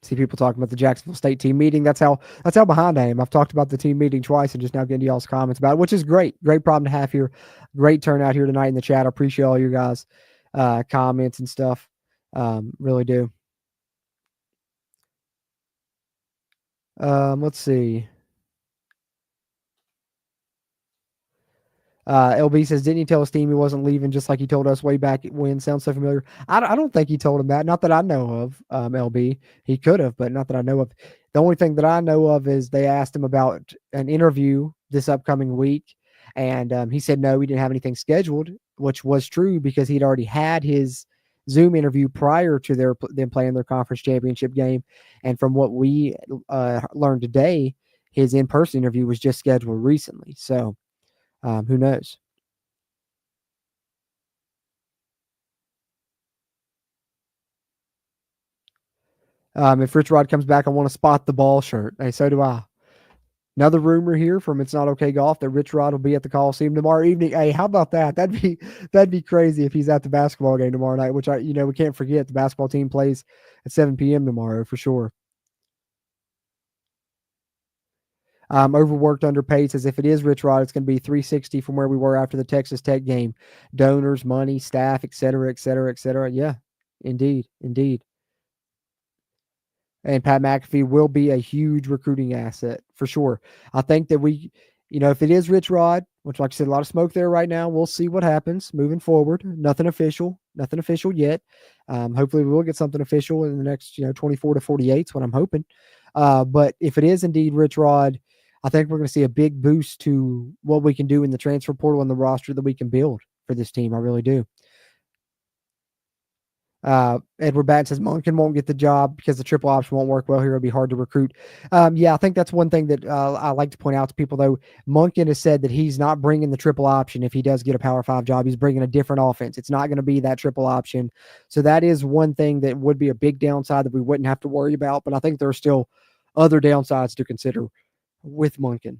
See people talking about the Jacksonville State team meeting. That's how behind I am. I've talked about the team meeting twice and just now getting y'all's comments about it, which is great. Great problem to have here. Great turnout here tonight in the chat. I appreciate all your guys' comments and stuff. Really do. Let's see. LB says, didn't he tell his team he wasn't leaving just like he told us way back when? Sounds so familiar. I don't think he told him that. Not that I know of, LB. He could have, but not that I know of. The only thing that I know of is they asked him about an interview this upcoming week, and he said no, he didn't have anything scheduled, which was true because he'd already had his Zoom interview prior to them playing their conference championship game. And from what we learned today, his in-person interview was just scheduled recently. So who knows? If Rich Rod comes back, I want to spot the ball shirt. Hey, so do I. Another rumor here from It's Not Okay Golf that Rich Rod will be at the Coliseum tomorrow evening. Hey, how about that? That'd be crazy if he's at the basketball game tomorrow night, which we can't forget the basketball team plays at 7 p.m. tomorrow for sure. Overworked, underpaid says if it is Rich Rod, it's going to be 360 from where we were after the Texas Tech game. Donors, money, staff, et cetera, et cetera, et cetera. Yeah, indeed. And Pat McAfee will be a huge recruiting asset for sure. I think that if it is Rich Rod, which like I said, a lot of smoke there right now, we'll see what happens moving forward. Nothing official yet. Hopefully we will get something official in the next, 24 to 48 is what I'm hoping. But if it is indeed Rich Rod, I think we're going to see a big boost to what we can do in the transfer portal and the roster that we can build for this team. I really do. Edward Batten says Monken won't get the job because the triple option won't work well here. It'll be hard to recruit. Yeah, I think that's one thing that I like to point out to people, though. Monken has said that he's not bringing the triple option if he does get a Power 5 job. He's bringing a different offense. It's not going to be that triple option. So that is one thing that would be a big downside that we wouldn't have to worry about. But I think there are still other downsides to consider with Monken.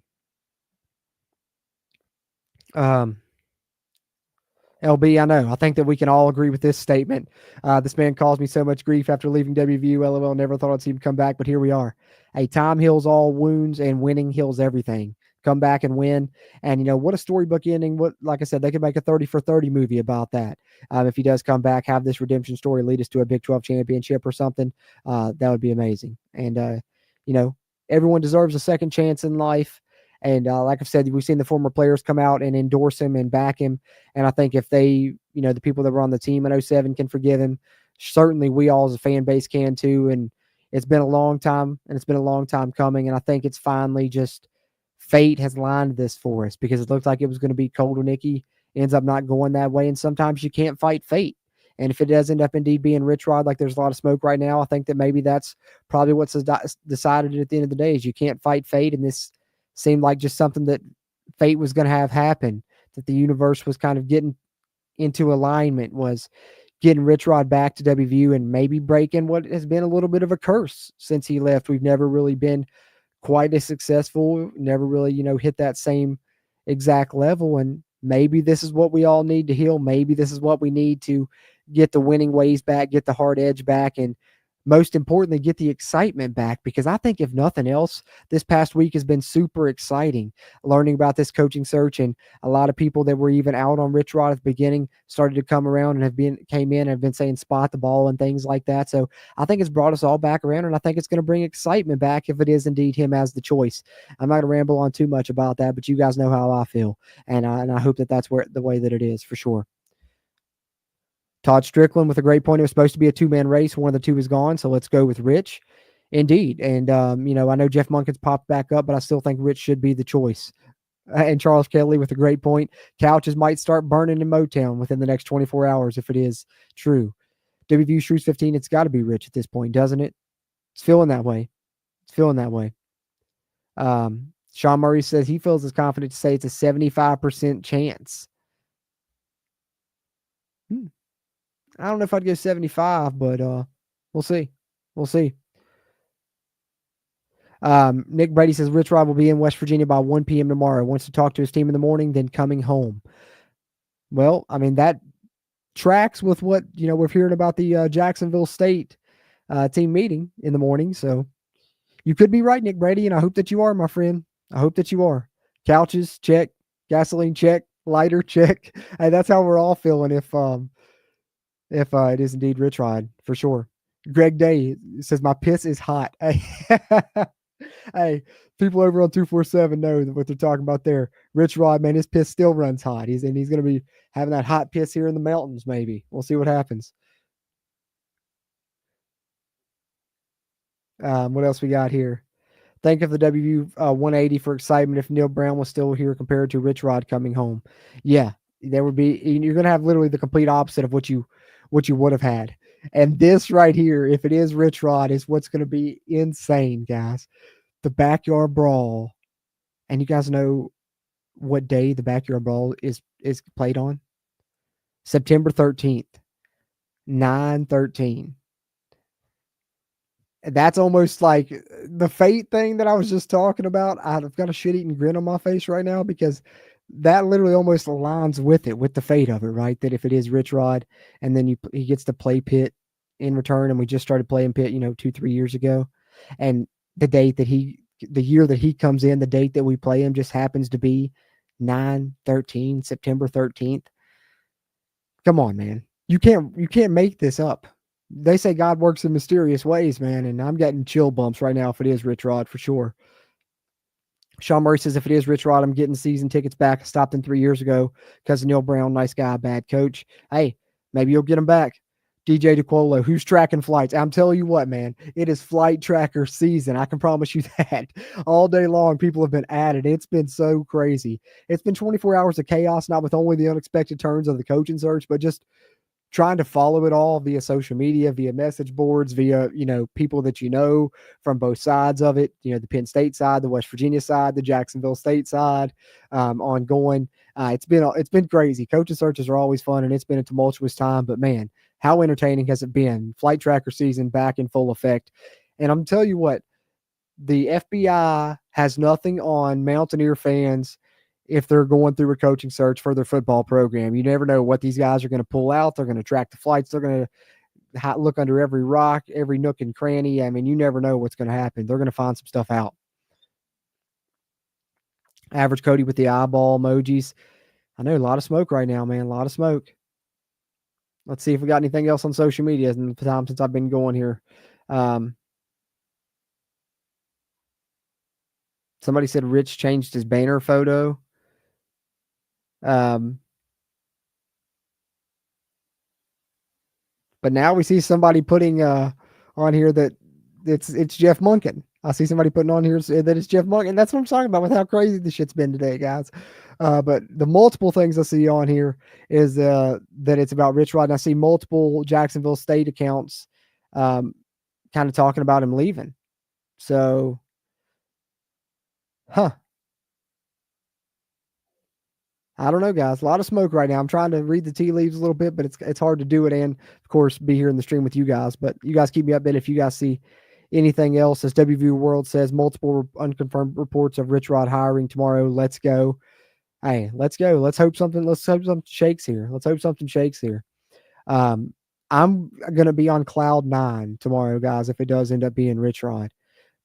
LB, I know. I think that we can all agree with this statement. This man caused me so much grief after leaving WVU. LOL, never thought I'd see him come back, but here we are. Hey, time heals all wounds and winning heals everything. Come back and win. And, what a storybook ending. Like I said, they could make a 30 for 30 movie about that. If he does come back, have this redemption story, lead us to a Big 12 championship or something, that would be amazing. And, everyone deserves a second chance in life. And like I've said, we've seen the former players come out and endorse him and back him. And I think if they, the people that were on the team in 07 can forgive him, certainly we all as a fan base can too. And it's been a long time, and it's been a long time coming. And I think it's finally just fate has lined this for us, because it looked like it was going to be Kotelnicki. Ends up not going that way. And sometimes you can't fight fate. And if it does end up indeed being Rich Rod, like there's a lot of smoke right now, I think that maybe that's probably what's decided at the end of the day is you can't fight fate. And this seemed like just something that fate was going to have happen, that the universe was kind of getting into alignment, was getting Rich Rod back to WVU and maybe breaking what has been a little bit of a curse since he left. We've never really been quite as successful, never really, hit that same exact level. And maybe this is what we all need to heal. Maybe this is what we need to get the winning ways back, get the hard edge back, and most importantly, get the excitement back, because I think if nothing else, this past week has been super exciting learning about this coaching search. And a lot of people that were even out on Rich Rod at the beginning started to come around and came in and have been saying spot the ball and things like that. So I think it's brought us all back around, and I think it's going to bring excitement back if it is indeed him as the choice. I'm not going to ramble on too much about that, but you guys know how I feel, and I hope that that's the way that it is for sure. Todd Strickland with a great point. It was supposed to be a two-man race. One of the two is gone, so let's go with Rich. Indeed. And, I know Jeff Monken's popped back up, but I still think Rich should be the choice. And Charles Kelly with a great point. Couches might start burning in Motown within the next 24 hours if it is true. WVU Shrews 15, it's got to be Rich at this point, doesn't it? It's feeling that way. Sean Murray says he feels as confident to say it's a 75% chance. I don't know if I'd go 75, but we'll see. Nick Brady says Rich Rod will be in West Virginia by 1 p.m. tomorrow. Wants to talk to his team in the morning, then coming home. Well, I mean, that tracks with what, we're hearing about the Jacksonville State team meeting in the morning. So you could be right, Nick Brady, and I hope that you are, my friend. I hope that you are. Couches, check. Gasoline, check. Lighter, check. Hey, that's how we're all feeling if it is indeed Rich Rod, for sure. Greg Day says, my piss is hot. Hey, hey, people over on 247 know what they're talking about there. Rich Rod, man, his piss still runs hot. He's going to be having that hot piss here in the mountains, maybe. We'll see what happens. What else we got here? Think of the WVU 180 for excitement if Neil Brown was still here compared to Rich Rod coming home. Yeah, there would be. You're going to have literally the complete opposite of what you would have had. And this right here, if it is Rich Rod, is what's going to be insane, guys. The backyard brawl. And you guys know what day the backyard brawl is played on? September 13th, 9/13. That's almost like the fate thing that I was just talking about. I've got a shit-eating grin on my face right now because that literally almost aligns with it, with the fate of it, right? That if it is Rich Rod and then he gets to play Pitt in return, and we just started playing Pitt, 2-3 years ago. And the year that he comes in, the date that we play him just happens to be 9/13, September 13th. Come on, man. You can't make this up. They say God works in mysterious ways, man, and I'm getting chill bumps right now if it is Rich Rod, for sure. Sean Murray says if it is Rich Rod, I'm getting season tickets back. I stopped in 3 years ago because of Neil Brown, nice guy, bad coach. Hey, maybe you'll get him back. DJ DeQuolo, who's tracking flights? I'm telling you what, man, it is flight tracker season. I can promise you that. All day long, people have been at it. It's been so crazy. It's been 24 hours of chaos, not with only the unexpected turns of the coaching search, but just trying to follow it all via social media, via message boards, via, people that from both sides of it, the Penn State side, the West Virginia side, the Jacksonville State side, ongoing. It's been crazy. Coaching searches are always fun, and it's been a tumultuous time, but man, how entertaining has it been? Flight tracker season back in full effect. And I'm telling you what, the FBI has nothing on Mountaineer fans if they're going through a coaching search for their football program. You never know what these guys are going to pull out. They're going to track the flights. They're going to look under every rock, every nook and cranny. I mean, you never know what's going to happen. They're going to find some stuff out. Average Cody with the eyeball emojis. I know, a lot of smoke right now, man. A lot of smoke. Let's see if we got anything else on social media in the time since I've been going here. Somebody said Rich changed his banner photo. But now we see somebody putting on here that it's Jeff Monken. I see somebody putting on here that it's Jeff Monken. That's what I'm talking about with how crazy this shit's been today, guys. But the multiple things I see on here is that it's about Rich Rod. And I see multiple Jacksonville State accounts kind of talking about him leaving. So, I don't know, guys. A lot of smoke right now. I'm trying to read the tea leaves a little bit, but it's hard to do it and, of course, be here in the stream with you guys. But you guys keep me updated if you guys see anything else. As WVU World says, multiple unconfirmed reports of Rich Rod hiring tomorrow. Let's go. Hey, let's go. Let's hope something shakes here. I'm gonna be on cloud 9 tomorrow, guys, if it does end up being Rich Rod.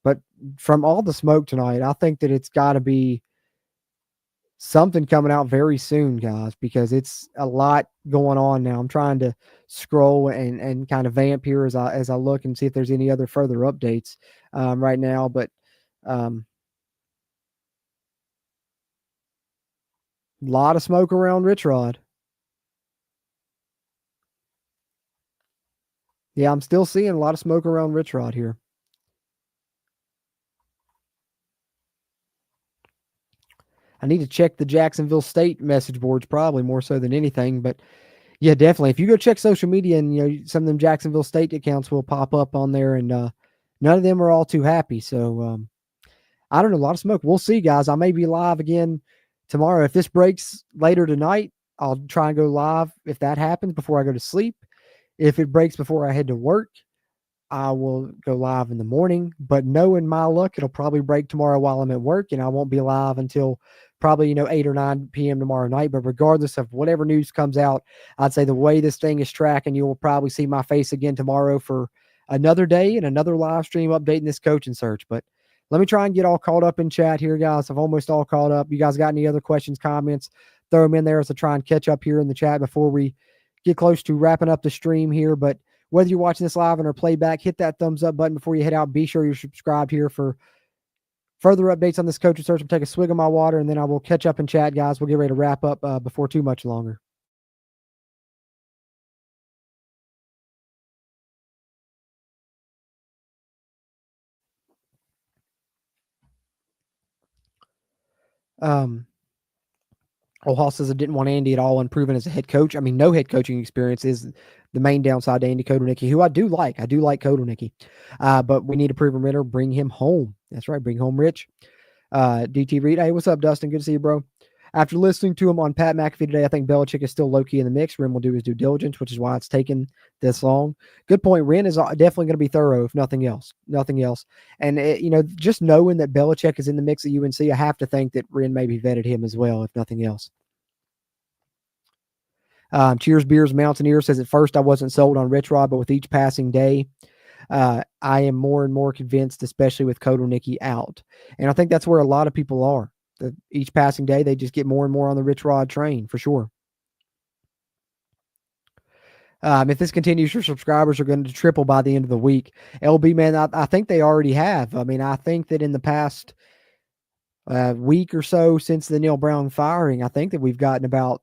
But from all the smoke tonight, I think that it's got to be something coming out very soon, guys, because it's a lot going on now. I'm trying to scroll and kind of vamp here as I look and see if there's any other further updates right now. But a lot of smoke around Rich Rod. Yeah, I'm still seeing a lot of smoke around Rich Rod here. I need to check the Jacksonville State message boards probably more so than anything, but yeah, definitely. If you go check social media and some of them Jacksonville State accounts will pop up on there, and none of them are all too happy. So I don't know, a lot of smoke. We'll see, guys. I may be live again tomorrow. If this breaks later tonight, I'll try and go live if that happens before I go to sleep. If it breaks before I head to work, I will go live in the morning. But knowing my luck, it'll probably break tomorrow while I'm at work, and I won't be live until probably 8 or 9 p.m. tomorrow night. But regardless of whatever news comes out, I'd say the way this thing is tracking, you will probably see my face again tomorrow for another day and another live stream updating this coaching search. But let me try and get all caught up in chat here, guys. I've almost all caught up. You guys got any other questions, comments? Throw them in there as I try and catch up here in the chat before we get close to wrapping up the stream here. But whether you're watching this live or playback, hit that thumbs up button before you head out. Be sure you're subscribed here for further updates on this coaching search. I'll take a swig of my water, and then I will catch up in chat, guys. We'll get ready to wrap up before too much longer. Hall says I didn't want Andy at all unproven as a head coach. I mean, no head coaching experience is the main downside to Andy Kotelnicki, who I do like. I do like Kotelnicki. But we need a proven winner. Bring him home. That's right. Bring home Rich. DT Reed. Hey, what's up, Dustin? Good to see you, bro. After listening to him on Pat McAfee today, I think Belichick is still low-key in the mix. Ren will do his due diligence, which is why it's taken this long. Good point. Ren is definitely going to be thorough, if nothing else. Nothing else. And, just knowing that Belichick is in the mix at UNC, I have to think that Ren maybe vetted him as well, if nothing else. Cheers Beers Mountaineer says, at first I wasn't sold on Rich Rod, but with each passing day, I am more and more convinced, especially with Kotelnicki out. And I think that's where a lot of people are. Each passing day, they just get more and more on the Rich Rod train, for sure. If this continues, your subscribers are going to triple by the end of the week. LB, man, I think they already have. I mean, I think that in the past week or so since the Neil Brown firing, I think that we've gotten about,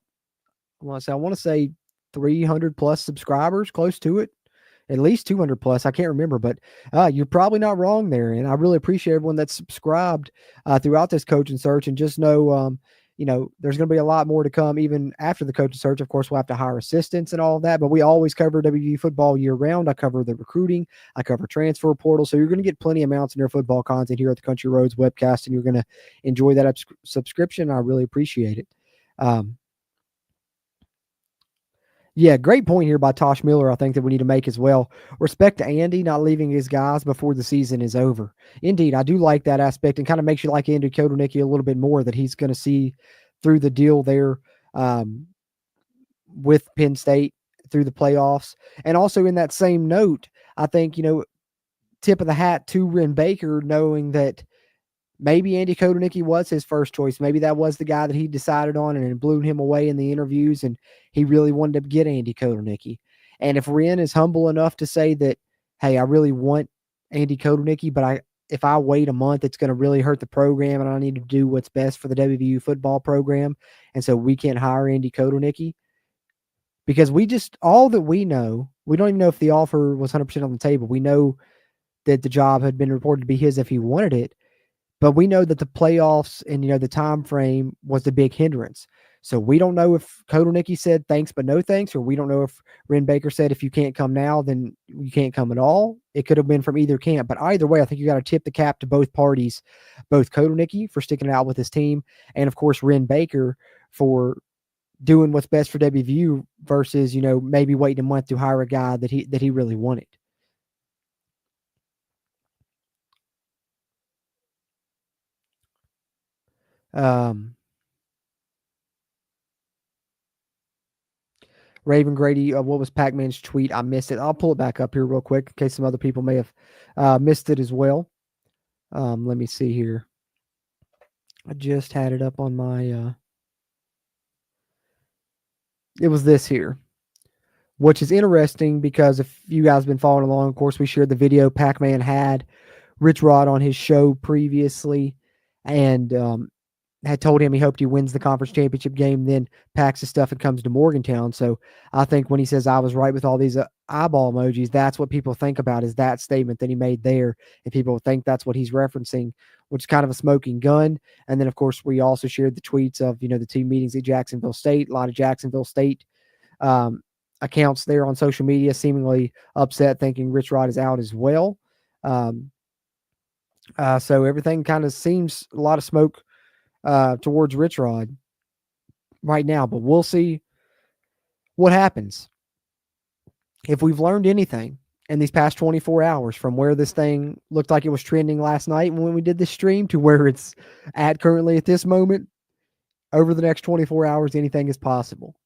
I want to say 300 plus subscribers, close to it. At least 200 plus. I can't remember, but you're probably not wrong there. And I really appreciate everyone that's subscribed throughout this coaching search. And just know, there's going to be a lot more to come even after the coaching search. Of course, we'll have to hire assistants and all of that, but we always cover WVU football year round. I cover the recruiting. I cover transfer portal. So you're going to get plenty of Mountaineer football content here at the Country Roads webcast, and you're going to enjoy that subscription. I really appreciate it. Yeah, great point here by Tosh Miller, I think, that we need to make as well. Respect to Andy not leaving his guys before the season is over. Indeed, I do like that aspect, and kind of makes you like Andy Kotelnicki a little bit more, that he's going to see through the deal there with Penn State through the playoffs. And also in that same note, I think, tip of the hat to Ren Baker, knowing that maybe Andy Kotelnicki was his first choice. Maybe that was the guy that he decided on, and it blew him away in the interviews, and he really wanted to get Andy Kotelnicki. And if Ren is humble enough to say that, hey, I really want Andy Kotelnicki, but if I wait a month, it's going to really hurt the program, and I need to do what's best for the WVU football program, and so we can't hire Andy Kotelnicki. Because all that we know, we don't even know if the offer was 100% on the table. We know that the job had been reported to be his if he wanted it. But we know that the playoffs and, the time frame was the big hindrance. So we don't know if Kotelnicki said thanks but no thanks, or we don't know if Ren Baker said if you can't come now, then you can't come at all. It could have been from either camp. But either way, I think you got to tip the cap to both parties, both Kotelnicki for sticking it out with his team, and, of course, Ren Baker for doing what's best for WVU versus, maybe waiting a month to hire a guy that he really wanted. Raven Grady, what was Pac-Man's tweet? I missed it. I'll pull it back up here real quick in case some other people may have missed it as well. Let me see here. I just had it up on my it was this here, which is interesting because if you guys have been following along, of course, we shared the video Pac-Man had Rich Rod on his show previously and had told him he hoped he wins the conference championship game, then packs his stuff and comes to Morgantown. So I think when he says I was right with all these eyeball emojis, that's what people think about is that statement that he made there. And people think that's what he's referencing, which is kind of a smoking gun. And then, of course, we also shared the tweets of, the team meetings at Jacksonville State, a lot of Jacksonville State accounts there on social media, seemingly upset, thinking Rich Rod is out as well. So everything kind of seems a lot of smoke towards Rich Rod right now, but we'll see what happens. If we've learned anything in these past 24 hours from where this thing looked like it was trending last night when we did this stream to where it's at currently at this moment, over the next 24 hours, anything is possible.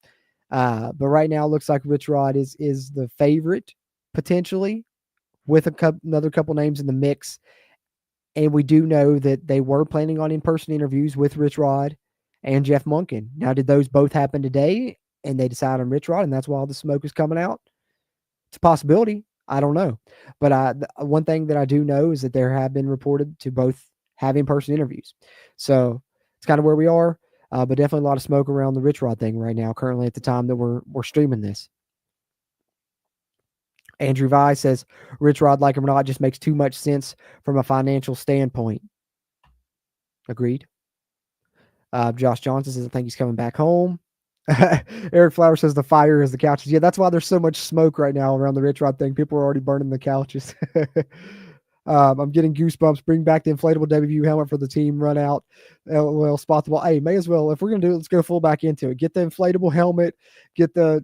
But right now it looks like Rich Rod is the favorite potentially with another couple names in the mix. And we do know that they were planning on in-person interviews with Rich Rod and Jeff Monken. Now, did those both happen today and they decide on Rich Rod and that's why all the smoke is coming out? It's a possibility. I don't know. But one thing that I do know is that there have been reported to both have in-person interviews. So it's kind of where we are, but definitely a lot of smoke around the Rich Rod thing right now, currently at the time that we're streaming this. Andrew Vi says, Rich Rod, like him or not, just makes too much sense from a financial standpoint. Agreed. Josh Johnson says, I think he's coming back home. Eric Flower says, the fire is the couches. Yeah, that's why there's so much smoke right now around the Rich Rod thing. People are already burning the couches. I'm getting goosebumps. Bring back the inflatable WVU helmet for the team run out. LOL, spot the ball. Hey, may as well. If we're going to do it, let's go full back into it. Get the inflatable helmet. Get the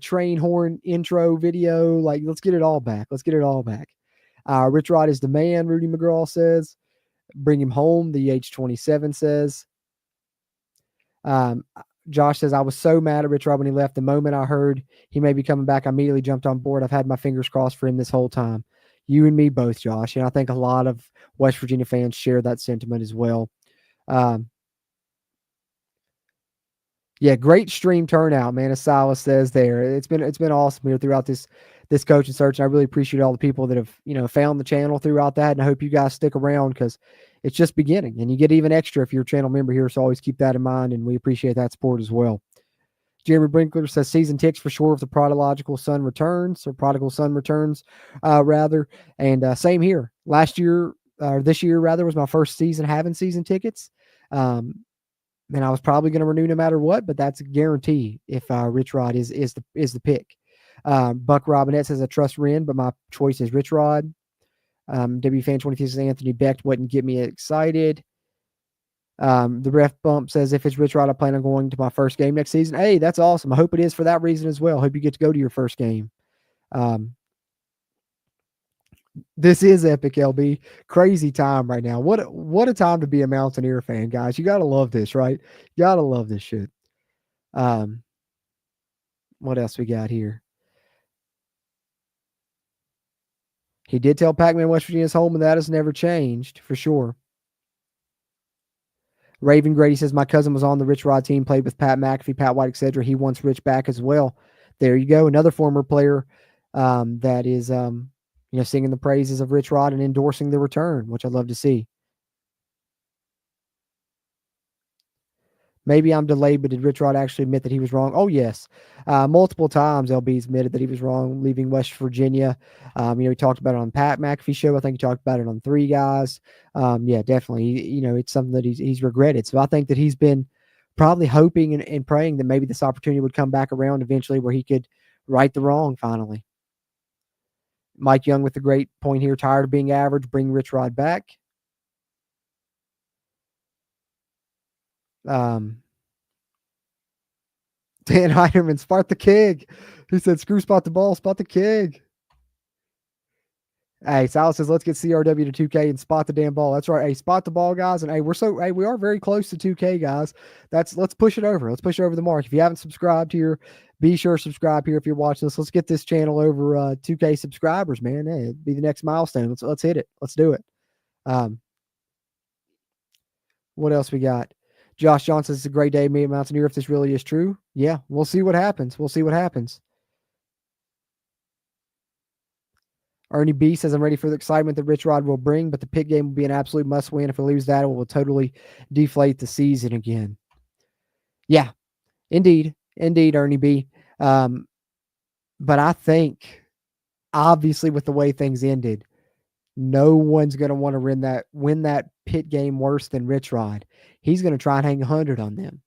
train horn intro video. Like, let's get it all back. Let's get it all back. Rich Rod is the man, Rudy McGraw says. Bring him home, the H27 says. Josh says, I was so mad at Rich Rod when he left. The moment I heard he may be coming back, I immediately jumped on board. I've had my fingers crossed for him this whole time. You and me both, Josh. And I think a lot of West Virginia fans share that sentiment as well. Yeah, great stream turnout, man, as Silas says there. It's been awesome here throughout this coaching search. And I really appreciate all the people that have, found the channel throughout that. And I hope you guys stick around because it's just beginning. And you get even extra if you're a channel member here. So always keep that in mind. And we appreciate that support as well. Jeremy Brinkler says season ticks for sure if the prodigal son returns. And same here. This year was my first season having season tickets. And I was probably going to renew no matter what, but that's a guarantee if Rich Rod is the pick. Buck Robinette says I trust Ren, but my choice is Rich Rod. WFan23 says Anthony Becht wouldn't get me excited. The ref bump says if it's Rich Rod, I plan on going to my first game next season. Hey, that's awesome. I hope it is for that reason as well. Hope you get to go to your first game. This is epic, LB. Crazy time right now. What a time to be a Mountaineer fan, guys. You gotta love this, right? You gotta love this shit. What else we got here? He did tell Pac-Man West Virginia's home, and that has never changed for sure. Raven Grady says, my cousin was on the Rich Rod team, played with Pat McAfee, Pat White, etc. He wants Rich back as well. There you go. Another former player that is, singing the praises of Rich Rod and endorsing the return, which I'd love to see. Maybe I'm delayed, but did Rich Rod actually admit that he was wrong? Oh, yes. Multiple times LB's admitted that he was wrong leaving West Virginia. He talked about it on Pat McAfee show. I think he talked about it on Three Guys. Yeah, definitely. It's something that he's regretted. So I think that he's been probably hoping and praying that maybe this opportunity would come back around eventually where he could right the wrong finally. Mike Young with the great point here. Tired of being average. Bring Rich Rod back. Dan Heiderman, spot the keg. He said, screw spot the ball, spot the keg. Hey, Sal says, let's get CRW to 2K and spot the damn ball. That's right. Hey, spot the ball, guys. And hey, we are very close to 2K, guys. Let's push it over. Let's push it over the mark. If you haven't subscribed here, be sure to subscribe here if you're watching this. Let's get this channel over 2K subscribers, man. Hey, it'd be the next milestone. Let's hit it. Let's do it. What else we got? Josh Johnson, it's a great day, me at Mountaineer. If this really is true, yeah, we'll see what happens. We'll see what happens. Ernie B says, I'm ready for the excitement that Rich Rod will bring, but the pit game will be an absolute must win. If we lose that, it will totally deflate the season again. Yeah, indeed, Ernie B. But I think, obviously, with the way things ended, no one's going to want to win that pit game worse than Rich Rod. He's going to try and hang 100 on them.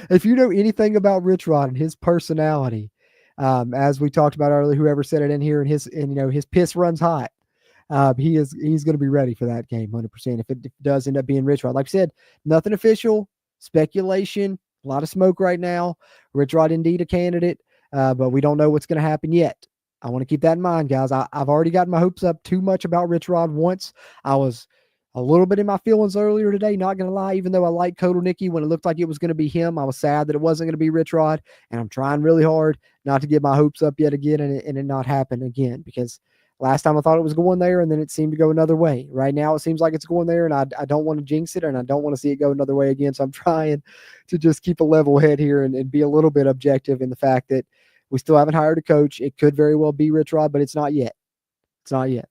If you know anything about Rich Rod and his personality, as we talked about earlier, whoever said it in here, and his piss runs hot. He's going to be ready for that game 100%. If it does end up being Rich Rod, like I said, nothing official, speculation, a lot of smoke right now. Rich Rod indeed a candidate, but we don't know what's going to happen yet. I want to keep that in mind, guys. I've already gotten my hopes up too much about Rich Rod once. I was a little bit in my feelings earlier today, not going to lie. Even though I liked Kotelnicki when it looked like it was going to be him, I was sad that it wasn't going to be Rich Rod, and I'm trying really hard not to get my hopes up yet again and it not happen again, because last time I thought it was going there, and then it seemed to go another way. Right now it seems like it's going there, and I don't want to jinx it, and I don't want to see it go another way again, so I'm trying to just keep a level head here and be a little bit objective in the fact that we still haven't hired a coach. It could very well be Rich Rod, but it's not yet. It's not yet.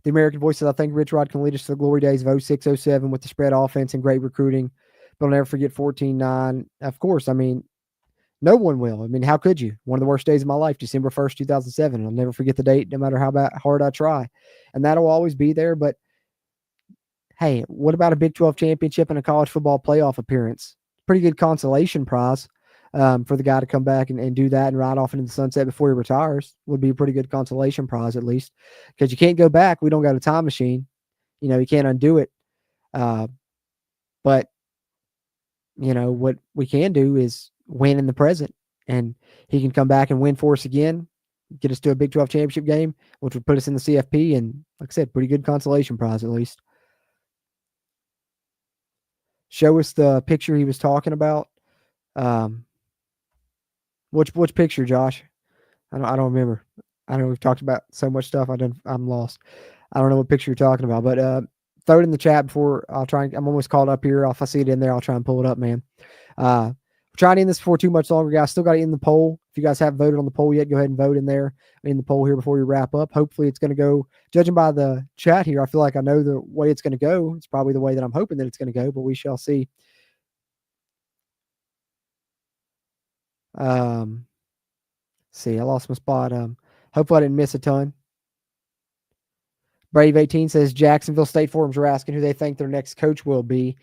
The American Voice says, I think Rich Rod can lead us to the glory days of 06, 07 with the spread offense and great recruiting, but I'll never forget 14-9. Of course, I mean, no one will. I mean, how could you? One of the worst days of my life, December 1st, 2007. I'll never forget the date, no matter how hard I try. And that'll always be there. But, hey, what about a Big 12 championship and a college football playoff appearance? Pretty good consolation prize. For the guy to come back and do that and ride off into the sunset before he retires would be a pretty good consolation prize, at least, because you can't go back. We don't got a time machine. You can't undo it. But, what we can do is win in the present, and he can come back and win for us again, get us to a Big 12 championship game, which would put us in the CFP. And like I said, pretty good consolation prize, at least. Show us the picture he was talking about. Which picture, Josh? I don't remember. I know we've talked about so much stuff. I'm lost. I don't know what picture you're talking about, but throw it in the chat before I'll try. I'm almost caught up here. If I see it in there, I'll try and pull it up, man. We're trying to end this before too much longer, guys. Still got to end the poll. If you guys haven't voted on the poll yet, go ahead and vote in there in the poll here before we wrap up. Hopefully it's going to go, judging by the chat here, I feel like I know the way it's going to go. It's probably the way that I'm hoping that it's going to go, but we shall see. See, I lost my spot. Hopefully I didn't miss a ton. Brave 18 says Jacksonville State forums are asking who they think their next coach will be.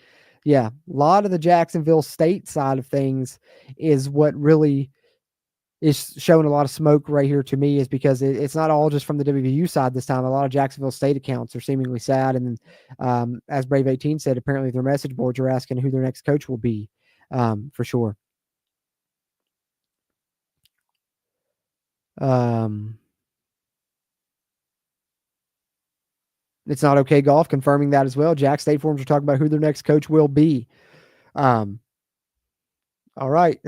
Yeah, a lot of the Jacksonville State side of things is what really is showing a lot of smoke right here to me, is because it's not all just from the WVU side this time. A lot of Jacksonville State accounts are seemingly sad. And as Brave 18 said, apparently their message boards are asking who their next coach will be, for sure. It's not okay golf confirming that as well. Jack State forums are talking about who their next coach will be. All right,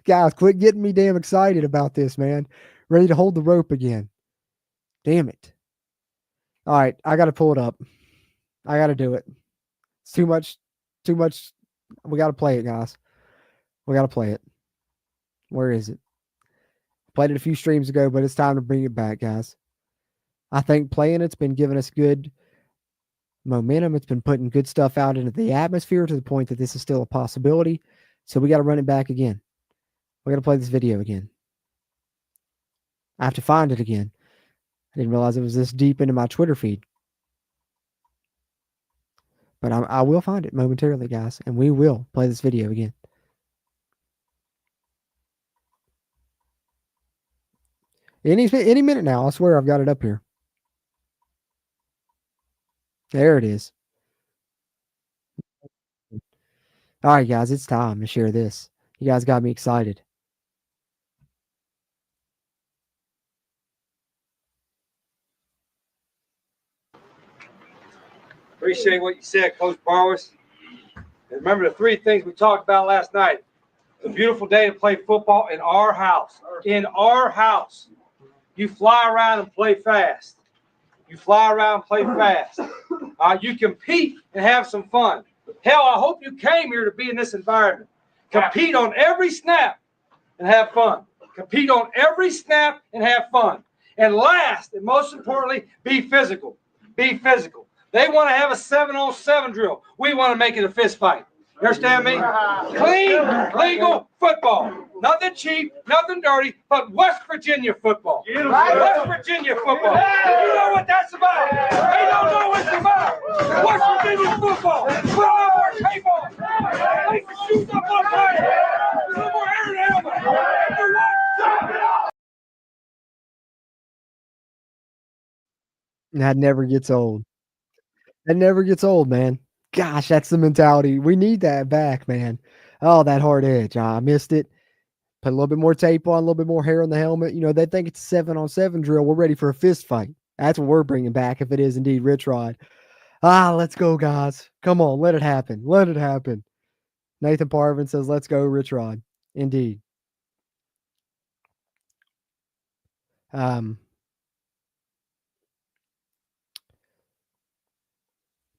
guys, quit getting me damn excited about this, man. Ready to hold the rope again. Damn it. All right, I got to pull it up. I got to do it. It's too much. We got to play it, guys. We got to play it. Where is it? Played it a few streams ago, but it's time to bring it back, guys. I think playing it's been giving us good momentum. It's been putting good stuff out into the atmosphere to the point that this is still a possibility. So we got to run it back again. We got to play this video again. I have to find it again. I didn't realize it was this deep into my Twitter feed. But I will find it momentarily, guys, and we will play this video again. Any minute now. I swear I've got it up here. There it is. All right, guys, it's time to share this. You guys got me excited. Appreciate what you said, Coach Barwis. And remember the 3 things we talked about last night. It's a beautiful day to play football in our house. In our house. You fly around and play fast. You fly around and play fast. You compete and have some fun. Hell, I hope you came here to be in this environment. Compete on every snap and have fun. Compete on every snap and have fun. And last, and most importantly, be physical. Be physical. They want to have a 7-on-7 drill. We want to make it a fist fight. You understand me? Clean, legal football. Nothing cheap, nothing dirty, but West Virginia football. West Virginia football. You know what that's about. They don't know what it's about. West Virginia football. Put on more tape on. Take the shoes up on fire. A little more air in the helmet. That never gets old. That never gets old, man. Gosh, that's the mentality. We need that back, man. Oh, that hard edge. I missed it. Put a little bit more tape on, a little bit more hair on the helmet. You know, they think it's a 7-on-7 drill. We're ready for a fist fight. That's what we're bringing back if it is indeed Rich Rod. Let's go, guys. Come on, let it happen. Let it happen. Nathan Parvin says, let's go, Rich Rod. Indeed.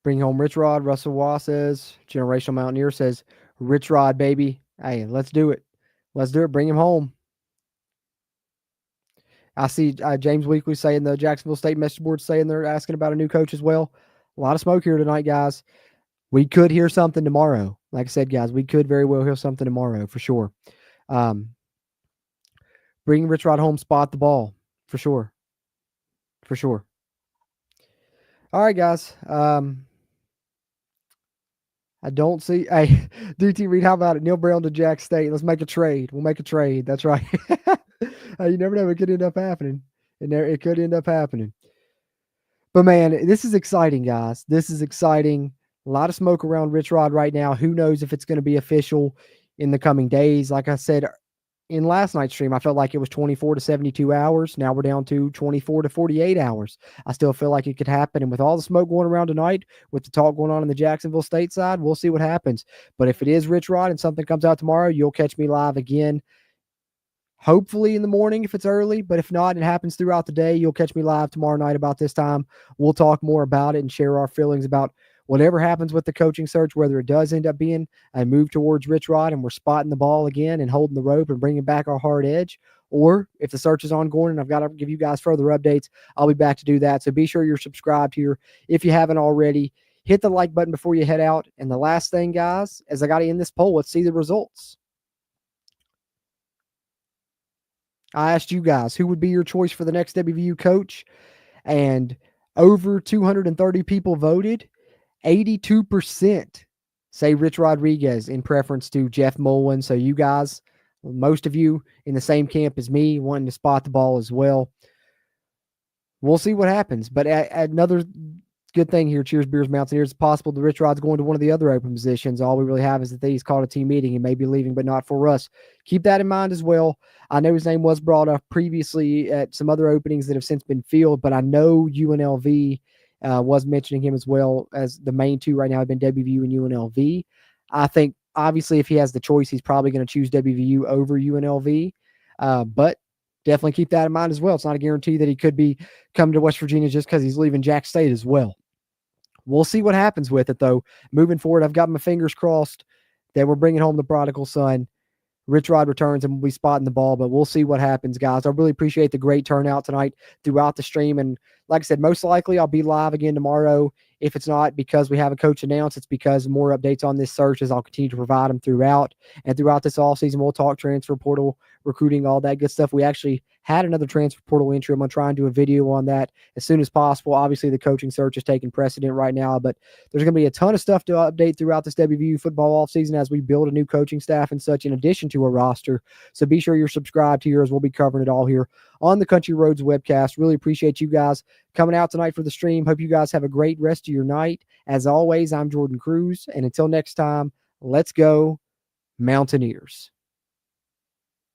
Bring home Rich Rod. Russell Waugh says, Generational Mountaineer says, Rich Rod, baby. Hey, let's do it. Let's do it. Bring him home. I see James Weekly saying the Jacksonville State message board saying they're asking about a new coach as well. A lot of smoke here tonight, guys. We could hear something tomorrow. Like I said, guys, we could very well hear something tomorrow for sure. Bring Rich Rod home, spot the ball for sure. For sure. All right, guys. I don't see. Hey, DT Reed, how about it? Neil Brown to Jack State. Let's make a trade. We'll make a trade. That's right. You never know. It could end up happening. It could end up happening. But, man, this is exciting, guys. This is exciting. A lot of smoke around Rich Rod right now. Who knows if it's going to be official in the coming days. Like I said in last night's stream, I felt like it was 24 to 72 hours. Now we're down to 24 to 48 hours. I still feel like it could happen. And with all the smoke going around tonight, with the talk going on in the Jacksonville State side, we'll see what happens. But if it is Rich Rod and something comes out tomorrow, you'll catch me live again. Hopefully in the morning if it's early, but if not, it happens throughout the day. You'll catch me live tomorrow night about this time. We'll talk more about it and share our feelings about whatever happens with the coaching search, whether it does end up being a move towards Rich Rod and we're spotting the ball again and holding the rope and bringing back our hard edge, or if the search is ongoing and I've got to give you guys further updates, I'll be back to do that. So be sure you're subscribed here. If you haven't already, hit the like button before you head out. And the last thing, guys, as I got to end this poll, let's see the results. I asked you guys who would be your choice for the next WVU coach, and over 230 people voted. 82% say Rich Rodriguez in preference to Jeff Mullen. So you guys, most of you in the same camp as me, wanting to spot the ball as well. We'll see what happens. But another good thing here, Cheers Beers Mountaineers, it's possible that Rich Rod's going to one of the other open positions. All we really have is that he's called a team meeting and may be leaving, but not for us. Keep that in mind as well. I know his name was brought up previously at some other openings that have since been filled, but I know UNLV was mentioning him as well as the main two right now have been WVU and UNLV. I think obviously if he has the choice, he's probably going to choose WVU over UNLV, but definitely keep that in mind as well. It's not a guarantee that he could be coming to West Virginia just because he's leaving Jack State as well. We'll see what happens with it, though. Moving forward, I've got my fingers crossed that we're bringing home the prodigal son. Rich Rod returns and we'll be spotting the ball, but we'll see what happens, guys. I really appreciate the great turnout tonight throughout the stream. And like I said, most likely I'll be live again tomorrow. If it's not because we have a coach announced, it's because more updates on this search as I'll continue to provide them throughout. And throughout this offseason, we'll talk transfer portal, recruiting, all that good stuff. We actually had another transfer portal entry. I'm going to try and do a video on that as soon as possible. Obviously, the coaching search is taking precedent right now, but there's going to be a ton of stuff to update throughout this WVU football offseason as we build a new coaching staff and such in addition to a roster. So be sure you're subscribed here as we'll be covering it all here on the Country Roads webcast. Really appreciate you guys coming out tonight for the stream. Hope you guys have a great rest of your night. As always, I'm Jordan Cruz, and until next time, let's go Mountaineers.